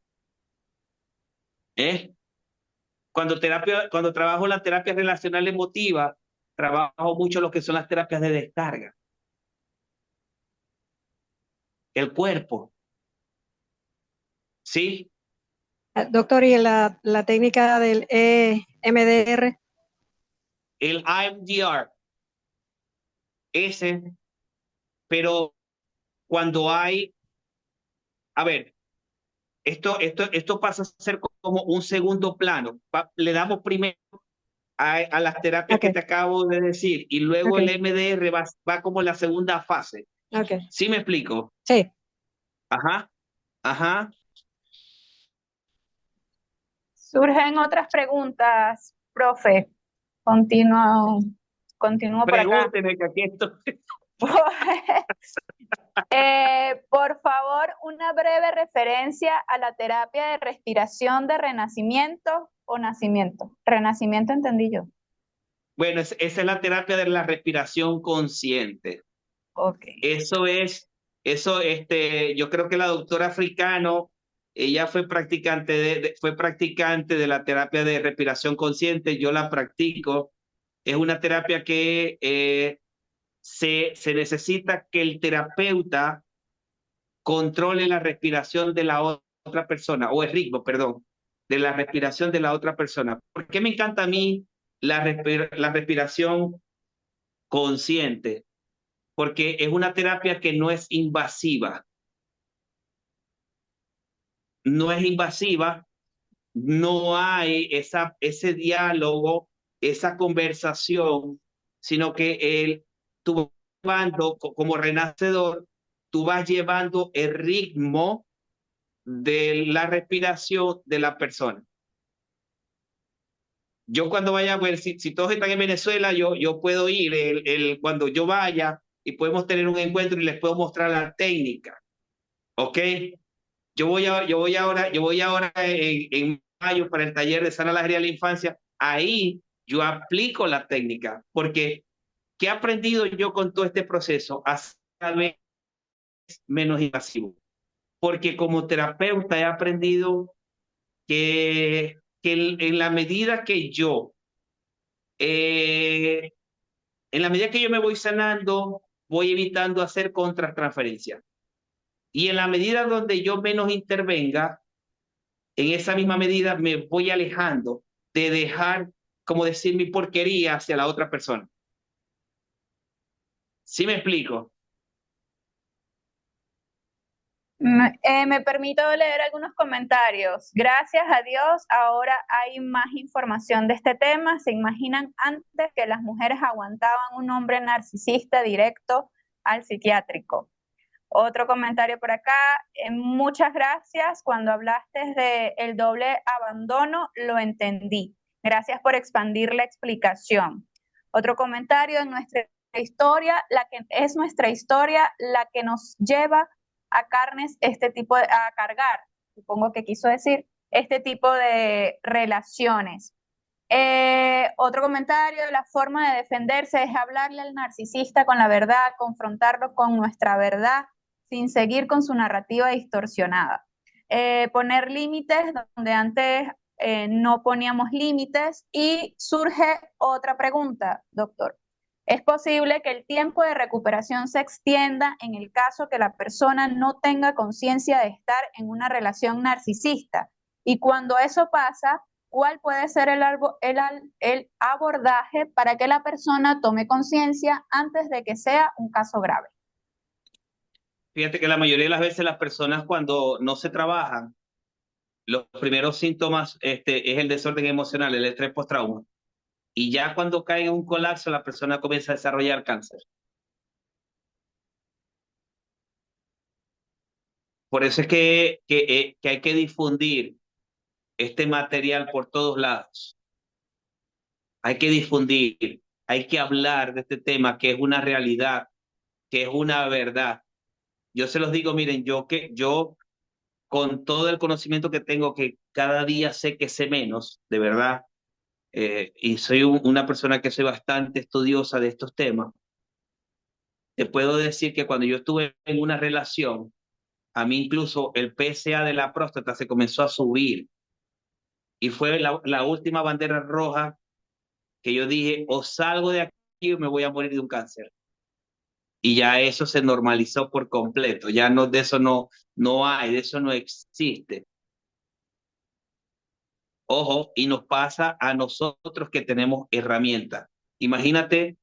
Speaker 3: ¿Eh? Cuando trabajo la terapia relacional emotiva, trabajo mucho lo que son las terapias de descarga. El cuerpo. ¿Sí?
Speaker 7: Doctor, ¿y la técnica del EMDR?
Speaker 3: El IMDR. Ese, pero cuando hay, a ver, esto pasa a ser como un segundo plano. Le damos primero a las terapias que
Speaker 7: Ok,
Speaker 3: te acabo de decir y luego
Speaker 7: ok,
Speaker 3: el MDR va como la segunda fase.
Speaker 7: ok.
Speaker 3: ¿Sí me explico?
Speaker 7: Sí.
Speaker 3: Ajá, ajá.
Speaker 6: Surgen otras preguntas, profe. Continúo, continúo por acá.
Speaker 3: Pregúnteme que aquí estoy.
Speaker 6: Por favor, una breve referencia a la terapia de respiración de renacimiento o nacimiento. Renacimiento entendí yo.
Speaker 3: Bueno, esa es la terapia de la respiración consciente.
Speaker 6: Ok.
Speaker 3: Yo creo que la doctora Africano, ella fue practicante de la terapia de respiración consciente, yo la practico. Es una terapia que se necesita que el terapeuta controle la respiración de la otra persona, o el ritmo, perdón, de la respiración de la otra persona. ¿Por qué me encanta a mí la respiración consciente? Porque es una terapia que no es invasiva. No es invasiva, no hay ese diálogo, esa conversación, sino que tú vas llevando, como renacedor, tú vas llevando el ritmo de la respiración de la persona. Yo cuando vaya, pues, si todos están en Venezuela, yo puedo ir cuando yo vaya y podemos tener un encuentro y les puedo mostrar la técnica, ¿ok? Yo voy ahora en mayo para el taller de Sana la Herida de la Infancia. Ahí yo aplico la técnica, porque ¿qué he aprendido yo con todo este proceso? A ser cada vez menos invasivo. Porque como terapeuta he aprendido que en la medida que eh, en la medida que yo me voy sanando, voy evitando hacer contratransferencias. Y en la medida donde yo menos intervenga, en esa misma medida me voy alejando de dejar, como decir, mi porquería hacia la otra persona. ¿Sí me explico?
Speaker 6: Me permito leer algunos comentarios. Gracias a Dios, ahora hay más información de este tema. ¿Se imaginan antes que las mujeres aguantaban un hombre narcisista directo al psiquiátrico? Otro comentario por acá. Muchas gracias. Cuando hablaste de el doble abandono, lo entendí. Gracias por expandir la explicación. Otro comentario. En nuestra historia, es nuestra historia la que nos lleva a a cargar, supongo que quiso decir, este tipo de relaciones. Otro comentario, la forma de defenderse es hablarle al narcisista con la verdad, confrontarlo con nuestra verdad, sin seguir con su narrativa distorsionada. Poner límites donde antes no poníamos límites. Y surge otra pregunta, doctor. ¿Es posible que el tiempo de recuperación se extienda en el caso que la persona no tenga conciencia de estar en una relación narcisista? Y cuando eso pasa, ¿cuál puede ser el abordaje para que la persona tome conciencia antes de que sea un caso grave?
Speaker 3: Fíjate que la mayoría de las veces las personas cuando no se trabajan, los primeros síntomas es el desorden emocional, el estrés postrauma. Y ya cuando cae en un colapso, la persona comienza a desarrollar cáncer. Por eso es que hay que difundir este material por todos lados. Hay que difundir, hay que hablar de este tema que es una realidad, que es una verdad. Yo se los digo, miren, yo con todo el conocimiento que tengo, que cada día sé que sé menos, de verdad, y soy una persona que soy bastante estudiosa de estos temas, te puedo decir que cuando yo estuve en una relación, a mí incluso el PSA de la próstata se comenzó a subir y fue la última bandera roja que yo dije, o salgo de aquí o me voy a morir de un cáncer. Y ya eso se normalizó por completo, ya no, de eso no hay, de eso no existe. Ojo, y nos pasa a nosotros que tenemos herramientas. Imagínate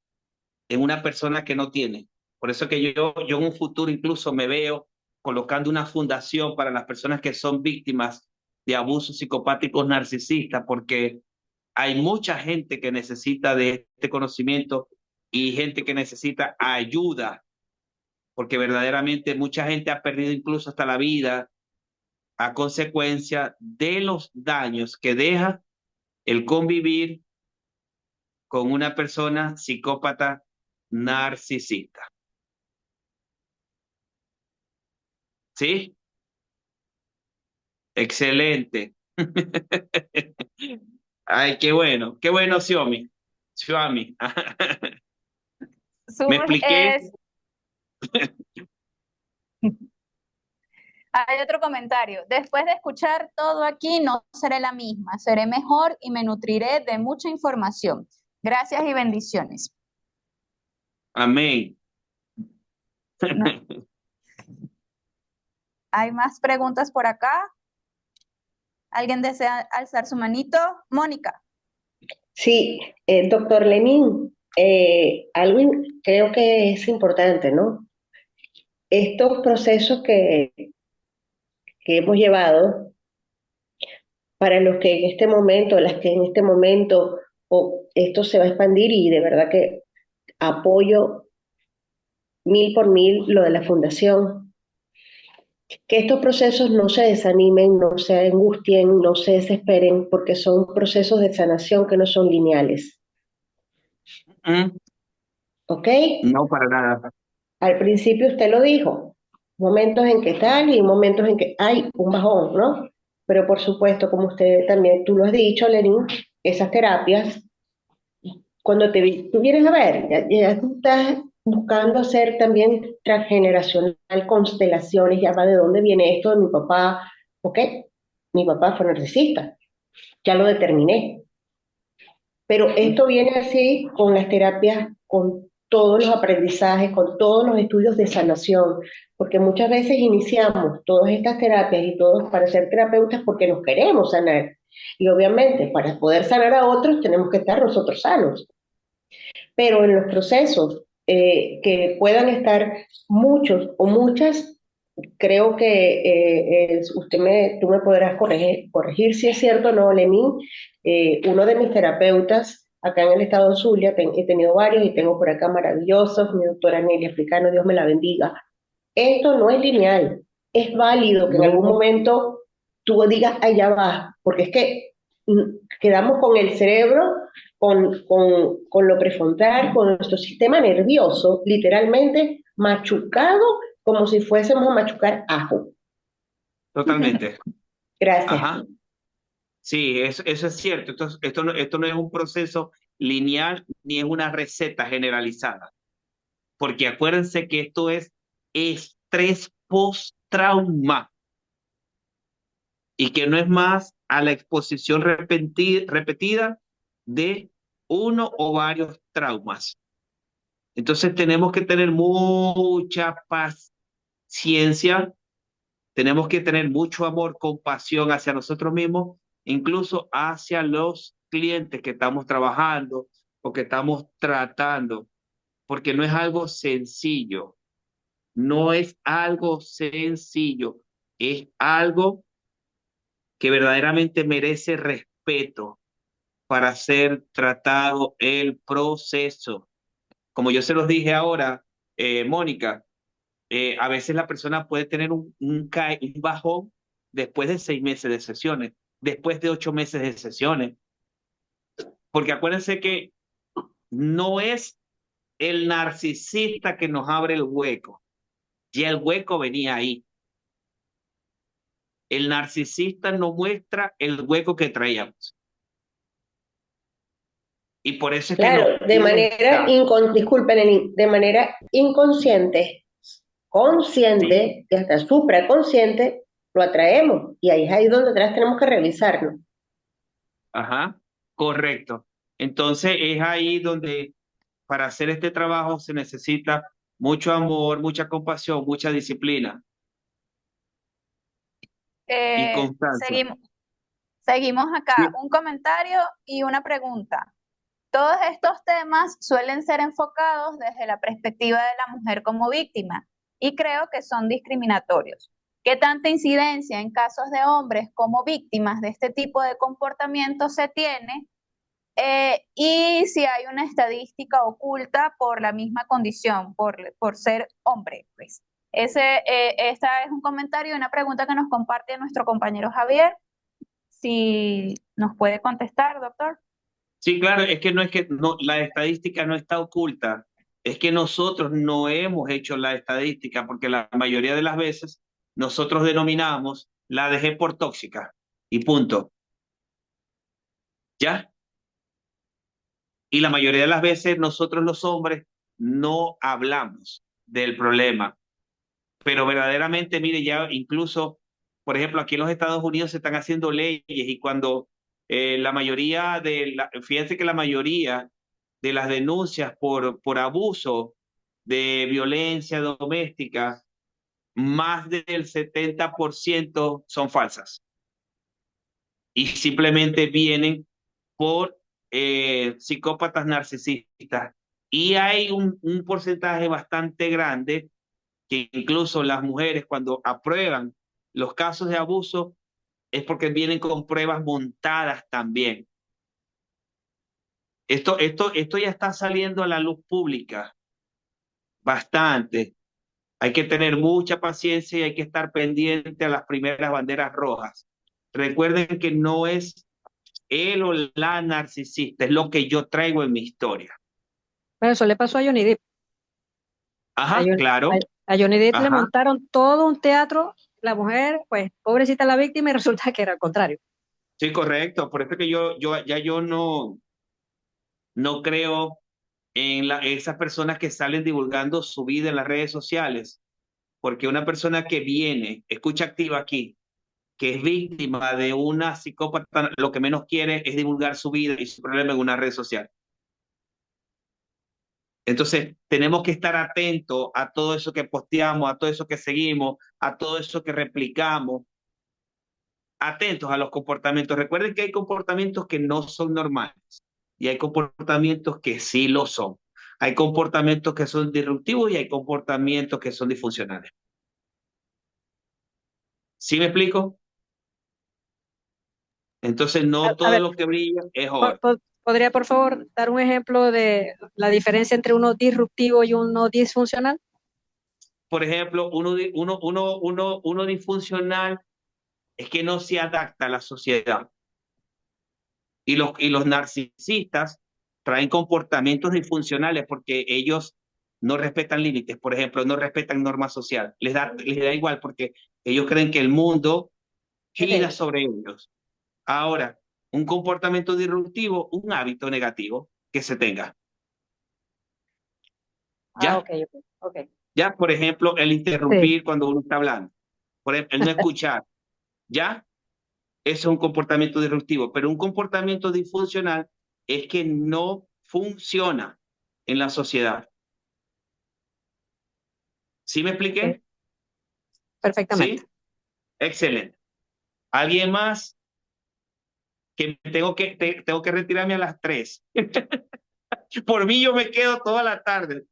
Speaker 3: en una persona que no tiene. Por eso que yo en un futuro incluso me veo colocando una fundación para las personas que son víctimas de abusos psicopáticos narcisistas, porque hay mucha gente que necesita de este conocimiento y gente que necesita ayuda, porque verdaderamente mucha gente ha perdido incluso hasta la vida a consecuencia de los daños que deja el convivir con una persona psicópata narcisista. ¿Sí? Excelente. Ay, qué bueno, Xiaomi. Xiaomi. ¿Me expliqué?
Speaker 6: Hay otro comentario. Después de escuchar todo aquí, no seré la misma. Seré mejor y me nutriré de mucha información. Gracias y bendiciones.
Speaker 3: Amén.
Speaker 6: No. ¿Hay más preguntas por acá? ¿Alguien desea alzar su manito? Mónica.
Speaker 4: Sí, doctor Lenín, algo creo que es importante, ¿no? Estos procesos que hemos llevado, para los que en este momento, las que en este momento, esto se va a expandir y de verdad que apoyo 1000 por 1000 lo de la fundación. Que estos procesos no se desanimen, no se angustien, no se desesperen, porque son procesos de sanación que no son lineales,
Speaker 3: Mm,
Speaker 4: ¿ok?
Speaker 3: no, para nada.
Speaker 4: Al principio usted lo dijo, momentos en que tal y momentos en que hay un bajón, ¿no? Pero por supuesto, como usted también, tú lo has dicho, Lenín, esas terapias, cuando tú vienes a ver, ya tú estás buscando hacer también transgeneracional, constelaciones, ya va de dónde viene esto de mi papá, ¿ok? Mi papá fue narcisista, ya lo determiné. Pero esto viene así con las terapias, con todos los aprendizajes, con todos los estudios de sanación, porque muchas veces iniciamos todas estas terapias y todos para ser terapeutas porque nos queremos sanar. Y obviamente para poder sanar a otros tenemos que estar nosotros sanos. Pero en los procesos que puedan estar muchos o muchas, creo que tú me podrás corregir si es cierto o no, Lenín. Uno de mis terapeutas acá en el estado de Zulia, he tenido varios y tengo por acá maravillosos, mi doctora Nelly Africano, Dios me la bendiga. Esto no es lineal, es válido que en algún
Speaker 3: No,
Speaker 4: momento tú digas, allá va, porque es que quedamos con el cerebro, con lo prefrontal, con nuestro sistema nervioso, literalmente machucado como si fuésemos a machucar ajo.
Speaker 3: totalmente.
Speaker 4: Gracias.
Speaker 3: Ajá. Sí, eso es cierto. Esto no es un proceso lineal ni es una receta generalizada. Porque acuérdense que esto es estrés post-trauma y que no es más a la exposición repetida de uno o varios traumas. Entonces tenemos que tener mucha paciencia, tenemos que tener mucho amor, compasión hacia nosotros mismos, incluso hacia los clientes que estamos trabajando o que estamos tratando, porque no es algo sencillo, no es algo sencillo, es algo que verdaderamente merece respeto para ser tratado el proceso. Como yo se los dije ahora, Mónica, a veces la persona puede tener un bajón después de 6 meses de sesiones, después de 8 meses de sesiones, porque acuérdense que no es el narcisista que nos abre el hueco, ya el hueco venía ahí. El narcisista nos muestra el hueco que traíamos. Y por eso es que nos
Speaker 4: Claro, de manera,
Speaker 3: cuesta.
Speaker 4: disculpen, Lenín, de manera inconsciente,
Speaker 3: Sí,
Speaker 4: consciente y hasta supraconsciente, lo atraemos. Y ahí es ahí donde atrás tenemos que revisarlo.
Speaker 3: ajá, correcto. Entonces es ahí donde para hacer este trabajo se necesita mucho amor, mucha compasión, mucha disciplina y constancia.
Speaker 6: Seguimos acá.
Speaker 3: Sí.
Speaker 6: Un comentario y una pregunta. Todos estos temas suelen ser enfocados desde la perspectiva de la mujer como víctima y creo que son discriminatorios. ¿Qué tanta incidencia en casos de hombres como víctimas de este tipo de comportamiento se tiene? Y si hay una estadística oculta por la misma condición, por ser hombre, pues. Esta es un comentario y una pregunta que nos comparte nuestro compañero Javier. Si nos puede contestar, doctor.
Speaker 3: Sí, claro, es que no, la estadística no está oculta, es que nosotros no hemos hecho la estadística porque la mayoría de las veces nosotros denominamos la dejé por tóxica y punto, ¿ya? Y la mayoría de las veces nosotros los hombres no hablamos del problema, pero verdaderamente, mire, ya incluso, por ejemplo, aquí en los Estados Unidos se están haciendo leyes y cuando fíjense que la mayoría de las denuncias por abuso de violencia doméstica, más del 70% son falsas y simplemente vienen por psicópatas narcisistas. Y hay un porcentaje bastante grande que incluso las mujeres cuando aprueban los casos de abuso es porque vienen con pruebas montadas también. Esto ya está saliendo a la luz pública bastante. Hay que tener mucha paciencia y hay que estar pendiente a las primeras banderas rojas. Recuerden que no es él o la narcisista, es lo que yo traigo en mi historia.
Speaker 7: Bueno, eso le pasó a Johnny Depp. A,
Speaker 3: Ajá, claro.
Speaker 7: a Johnny Depp le
Speaker 3: Ajá.
Speaker 7: montaron todo un teatro, la mujer, pues, pobrecita la víctima, y resulta que era al contrario.
Speaker 3: Sí, correcto. Por eso que yo no creo en esas personas que salen divulgando su vida en las redes sociales. Porque una persona que viene, escucha activa aquí, que es víctima de una psicópata, lo que menos quiere es divulgar su vida y su problema en una red social. Entonces, tenemos que estar atentos a todo eso que posteamos, a todo eso que seguimos, a todo eso que replicamos, atentos a los comportamientos. Recuerden que hay comportamientos que no son normales y hay comportamientos que sí lo son. Hay comportamientos que son disruptivos y hay comportamientos que son disfuncionales. ¿Sí me explico? Entonces, no
Speaker 7: A
Speaker 3: todo
Speaker 7: ver,
Speaker 3: lo que brilla es oro.
Speaker 7: ¿podría por favor dar un ejemplo de la diferencia entre uno disruptivo y uno disfuncional?
Speaker 3: Por ejemplo, uno disfuncional es que no se adapta a la sociedad. Y los narcisistas traen comportamientos disfuncionales porque ellos no respetan límites, por ejemplo, no respetan normas sociales. Les da igual porque ellos creen que el mundo gira sobre ellos. Ahora, un comportamiento disruptivo, un hábito negativo que se tenga. ¿Ya?
Speaker 7: Ok.
Speaker 3: Ya, por ejemplo, el interrumpir cuando uno está hablando. Por ejemplo, el no escuchar. ¿Ya? Eso es un comportamiento disruptivo, pero un comportamiento disfuncional es que no funciona en la sociedad. ¿Sí me expliqué?
Speaker 7: Perfectamente.
Speaker 3: ¿Sí? Excelente. ¿Alguien más? Que tengo que retirarme a las 3. Por mí yo me quedo toda la tarde.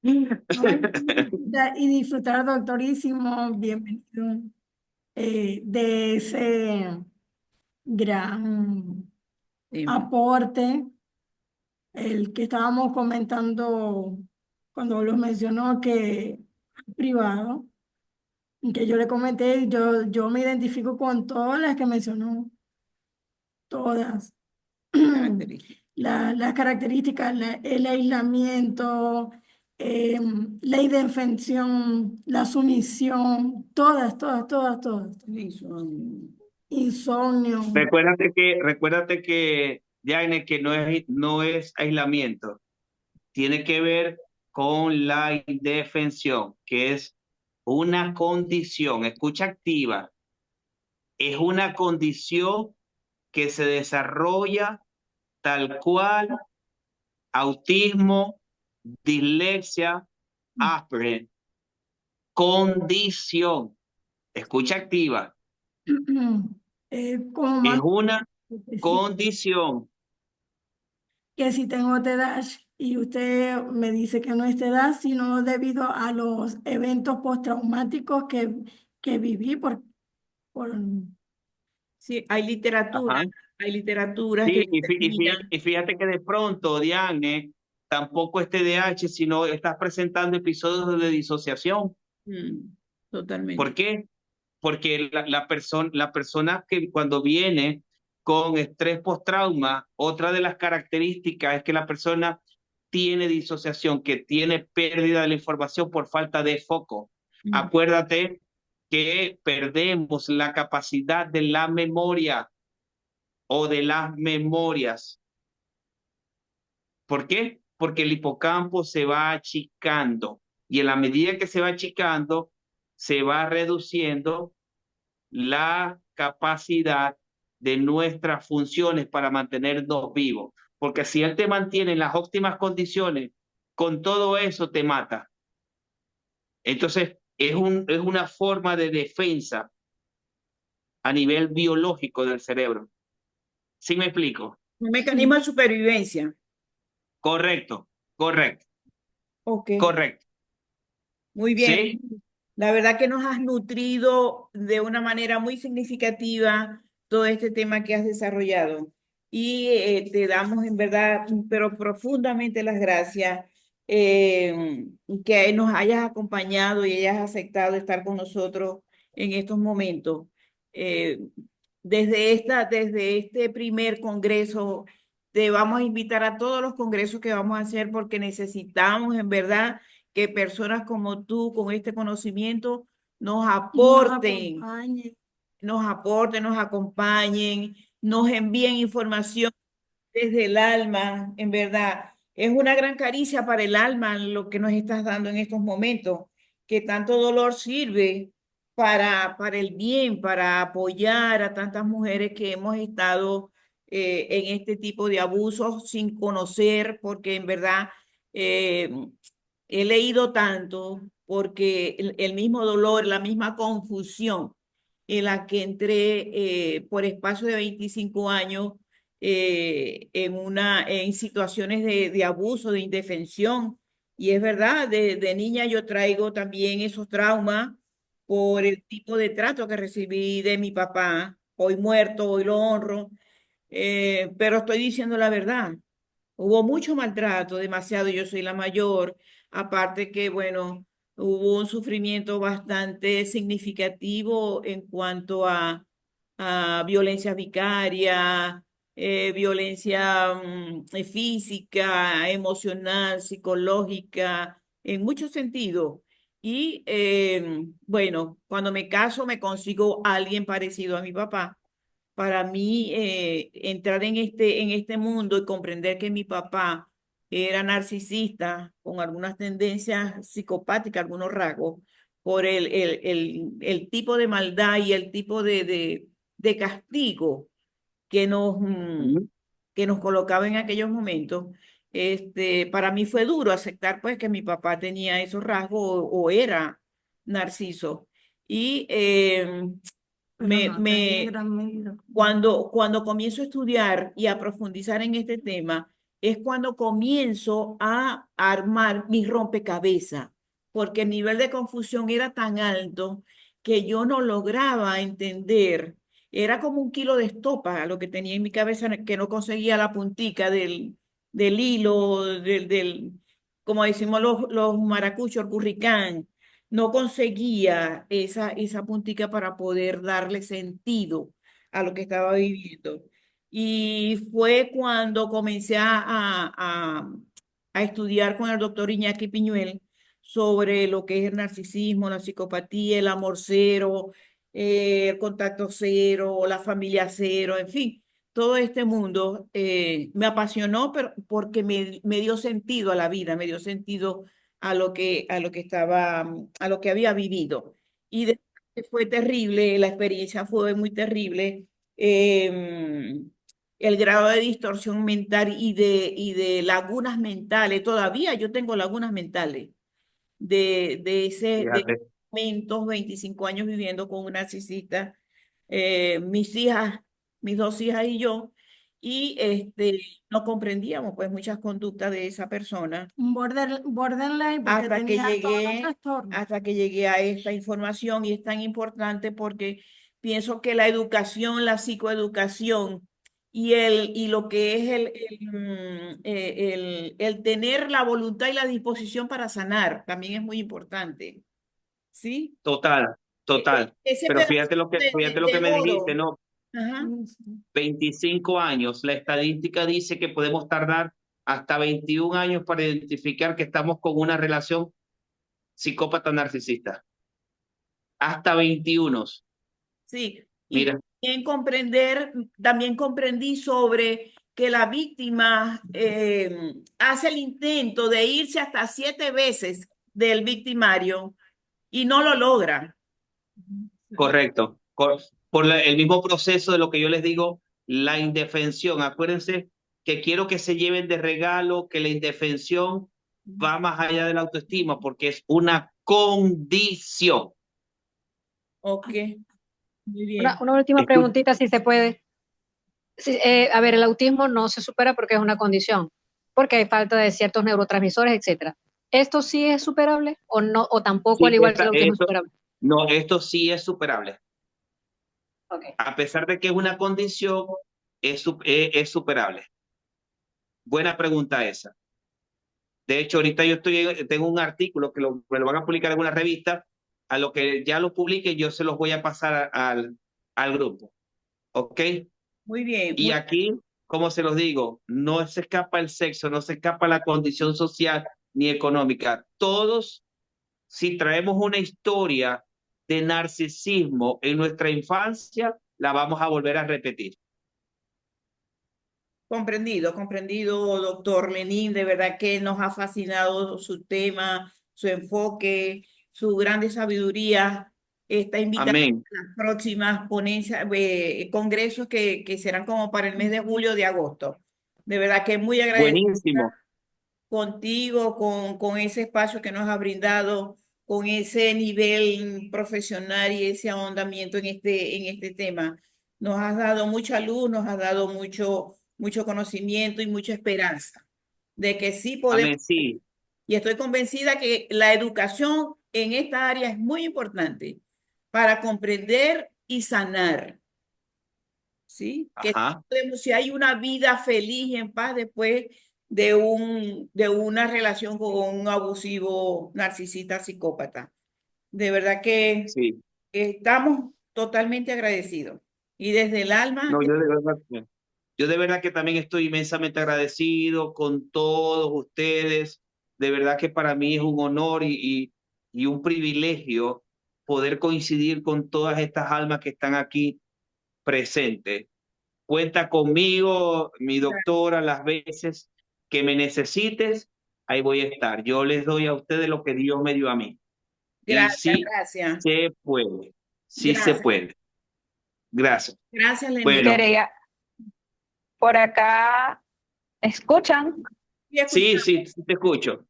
Speaker 8: Y disfrutar, doctorísimo, bienvenido, de ese gran aporte, el que estábamos comentando cuando lo mencionó que es privado, que yo le comenté, yo me identifico con todas las que mencionó, todas. Las características, el aislamiento, la indefensión, la sumisión, todas. Insomnio.
Speaker 3: Recuérdate que, Jaime, que no es aislamiento. Tiene que ver con la indefensión, que es una condición, escucha activa, es una condición que se desarrolla tal cual autismo, dislexia, Asperger. Condición, escucha activa,
Speaker 8: Como
Speaker 3: es una
Speaker 8: que
Speaker 3: condición.
Speaker 8: si tengo TDAH y usted me dice que no es TDAH, sino debido a los eventos postraumáticos que viví por
Speaker 1: Sí, hay literatura,
Speaker 3: Ajá.
Speaker 1: hay literaturas que
Speaker 3: Sí,
Speaker 1: determinan.
Speaker 3: y fíjate que de pronto, Diane, tampoco es TDAH, sino estás presentando episodios de disociación.
Speaker 1: Totalmente.
Speaker 3: ¿Por qué? Porque la persona que cuando viene con estrés postrauma, otra de las características es que la persona tiene disociación, que tiene pérdida de la información por falta de foco. Acuérdate que perdemos la capacidad de la memoria o de las memorias. ¿Por qué? Porque el hipocampo se va achicando y en la medida que se va achicando, se va reduciendo la capacidad de nuestras funciones para mantenernos vivos. Porque si él te mantiene en las óptimas condiciones, con todo eso te mata. Entonces, es una forma de defensa a nivel biológico del cerebro. ¿Sí me explico?
Speaker 1: Un mecanismo de supervivencia.
Speaker 3: Correcto.
Speaker 1: Ok.
Speaker 3: Correcto.
Speaker 1: Muy bien.
Speaker 3: ¿Sí?
Speaker 1: La verdad que nos has nutrido de una manera muy significativa todo este tema que has desarrollado. Y te damos en verdad, pero profundamente las gracias que nos hayas acompañado y hayas aceptado estar con nosotros en estos momentos. Eh, desde este primer congreso, te vamos a invitar a todos los congresos que vamos a hacer porque necesitamos en verdad que personas como tú, con este conocimiento, nos
Speaker 8: Nos
Speaker 1: aporten,
Speaker 8: acompañe.
Speaker 1: nos acompañen, nos envíen información desde el alma, en verdad. Es una gran caricia para el alma lo que nos estás dando en estos momentos, que tanto dolor sirve para el bien, para apoyar a tantas mujeres que hemos estado en este tipo de abusos sin conocer, porque en verdad eh, he leído tanto, porque el mismo dolor, la misma confusión en la que entré por espacio de 25 años en situaciones de abuso, de indefensión. Y es verdad, de niña yo traigo también esos traumas por el tipo de trato que recibí de mi papá, hoy muerto, hoy lo honro, pero estoy diciendo la verdad. Hubo mucho maltrato, demasiado, yo soy la mayor, aparte que, bueno, hubo un sufrimiento bastante significativo en cuanto a violencia vicaria, violencia física, emocional, psicológica, en muchos sentidos. Y bueno, cuando me caso me consigo a alguien parecido a mi papá. Para mí, entrar en este mundo y comprender que mi papá era narcisista, con algunas tendencias psicopáticas, algunos rasgos, por el tipo de maldad y el tipo de castigo que
Speaker 3: Ujú.
Speaker 1: que nos colocaba en aquellos momentos, para mí fue duro aceptar pues que mi papá tenía esos rasgos o era narciso. Y
Speaker 8: Pero
Speaker 1: me,
Speaker 8: no tenía
Speaker 1: me,
Speaker 8: gran medida.
Speaker 1: cuando comienzo a estudiar y a profundizar en este tema, es cuando comienzo a armar mi rompecabezas, porque el nivel de confusión era tan alto que yo no lograba entender. Era como un kilo de estopa lo que tenía en mi cabeza, que no conseguía la puntica del hilo, como decimos los maracuchos, el curricán. No conseguía esa puntica para poder darle sentido a lo que estaba viviendo. Y fue cuando comencé a estudiar con el doctor Iñaki Piñuel sobre lo que es el narcisismo, la psicopatía, el amor cero, el contacto cero, la familia cero, en fin, todo este mundo me apasionó pero porque me dio sentido a la vida, me dio sentido a lo que estaba, a lo que había vivido. Y fue terrible, la experiencia fue muy terrible. El grado de distorsión mental y de lagunas mentales, todavía yo tengo lagunas mentales de
Speaker 3: Fíjate.
Speaker 1: momentos, 25 años viviendo con un narcisista, mis hijas, mis dos hijas y yo, y no comprendíamos pues muchas conductas de esa persona
Speaker 8: Un borderline porque
Speaker 1: hasta que
Speaker 8: tenía todos los
Speaker 1: llegué,
Speaker 8: trastornos.
Speaker 1: hasta que llegué a esta información y es tan importante porque pienso que la educación, la psicoeducación y lo que es el tener la voluntad y la disposición para sanar también es muy importante, ¿sí?
Speaker 3: Total, total.
Speaker 1: Ese
Speaker 3: Pero
Speaker 1: pedazo
Speaker 3: fíjate lo que
Speaker 1: de
Speaker 3: me dijiste,
Speaker 1: oro.
Speaker 3: ¿no?
Speaker 1: Ajá.
Speaker 3: 25 años. La estadística dice que podemos tardar hasta 21 años para identificar que estamos con una relación psicópata narcisista. Hasta 21.
Speaker 1: Sí, y
Speaker 3: Mira,
Speaker 1: también comprendí sobre que la víctima hace el intento de irse hasta 7 veces del victimario y no lo logra.
Speaker 3: correcto. El mismo proceso de lo que yo les digo, la indefensión. Acuérdense que quiero que se lleven de regalo que la indefensión va más allá de la autoestima porque es una condición.
Speaker 1: Ok, muy
Speaker 7: Una,
Speaker 1: bien.
Speaker 7: una última
Speaker 3: Escu-
Speaker 7: preguntita, si se puede. Sí, a ver, el autismo no se supera porque es una condición, porque hay falta de ciertos neurotransmisores, etcétera. ¿Esto sí es superable o no, o tampoco al
Speaker 3: Sí,
Speaker 7: igual que el autismo es superable?
Speaker 3: no, esto sí es superable.
Speaker 7: Okay.
Speaker 3: A pesar de que es una condición, es superable. Buena pregunta esa. De hecho, ahorita tengo un artículo que me lo van a publicar en una revista. A lo que ya lo publique, yo se los voy a pasar al grupo. ¿Ok?
Speaker 1: Muy bien,
Speaker 3: Y aquí, como se los digo, no se escapa el sexo, no se escapa la condición social ni económica. Todos, si traemos una historia de narcisismo en nuestra infancia, la vamos a volver a repetir.
Speaker 1: comprendido, comprendido, doctor Lenín. De verdad que nos ha fascinado su tema, su enfoque, su grande sabiduría. Está invitado
Speaker 3: Amén.
Speaker 1: a las próximas ponencias, congresos que serán como para el mes de julio o de agosto. De verdad que muy agradecida
Speaker 3: Buenísimo.
Speaker 1: contigo, con ese espacio que nos ha brindado, con ese nivel profesional y ese ahondamiento en este tema. Nos has dado mucha luz, nos has dado mucho conocimiento y mucha esperanza de que sí podemos.
Speaker 3: Amén, sí.
Speaker 1: Y estoy convencida que la educación en esta área es muy importante para comprender y sanar. ¿Sí? Que
Speaker 3: Ajá.
Speaker 1: si hay una vida feliz y en paz después de una relación con un abusivo narcisista psicópata. De verdad que
Speaker 3: Sí.
Speaker 1: estamos totalmente agradecidos. Y desde el alma,
Speaker 3: No, yo de verdad que también estoy inmensamente agradecido con todos ustedes. De verdad que para mí es un honor y un privilegio poder coincidir con todas estas almas que están aquí presentes. Cuenta conmigo, mi doctora, las veces que me necesites, ahí voy a estar. Yo les doy a ustedes lo que Dios me dio a mí. Y
Speaker 1: gracias,
Speaker 3: sí
Speaker 1: gracias,
Speaker 3: se puede, sí se
Speaker 1: gracias,
Speaker 3: puede. Gracias.
Speaker 1: gracias, Lenín.
Speaker 3: Bueno,
Speaker 6: Quería, por acá, ¿escuchan?
Speaker 1: Y
Speaker 3: sí,
Speaker 1: escuchamos.
Speaker 3: sí te escucho.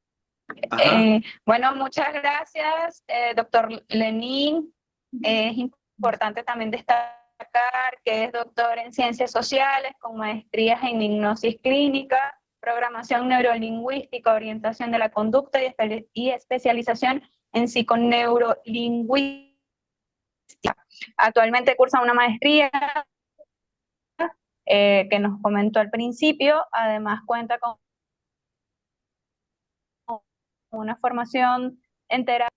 Speaker 3: Ajá.
Speaker 6: Bueno, muchas gracias, doctor Lenín. Es importante también destacar que es doctor en ciencias sociales con maestrías en hipnosis clínica, programación neurolingüística, orientación de la conducta y especialización en psiconeurolingüística. Actualmente cursa una maestría que nos comentó al principio. Además cuenta con una formación entera.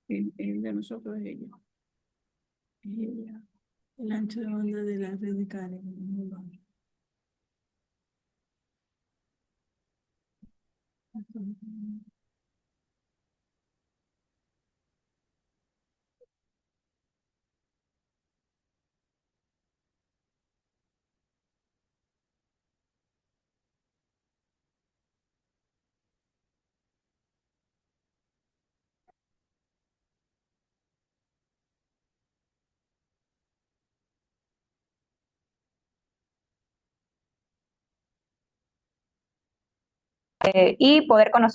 Speaker 1: El de nosotros es ella.
Speaker 8: Ella, el ancho de banda de la red de Karen.
Speaker 6: Y poder conocer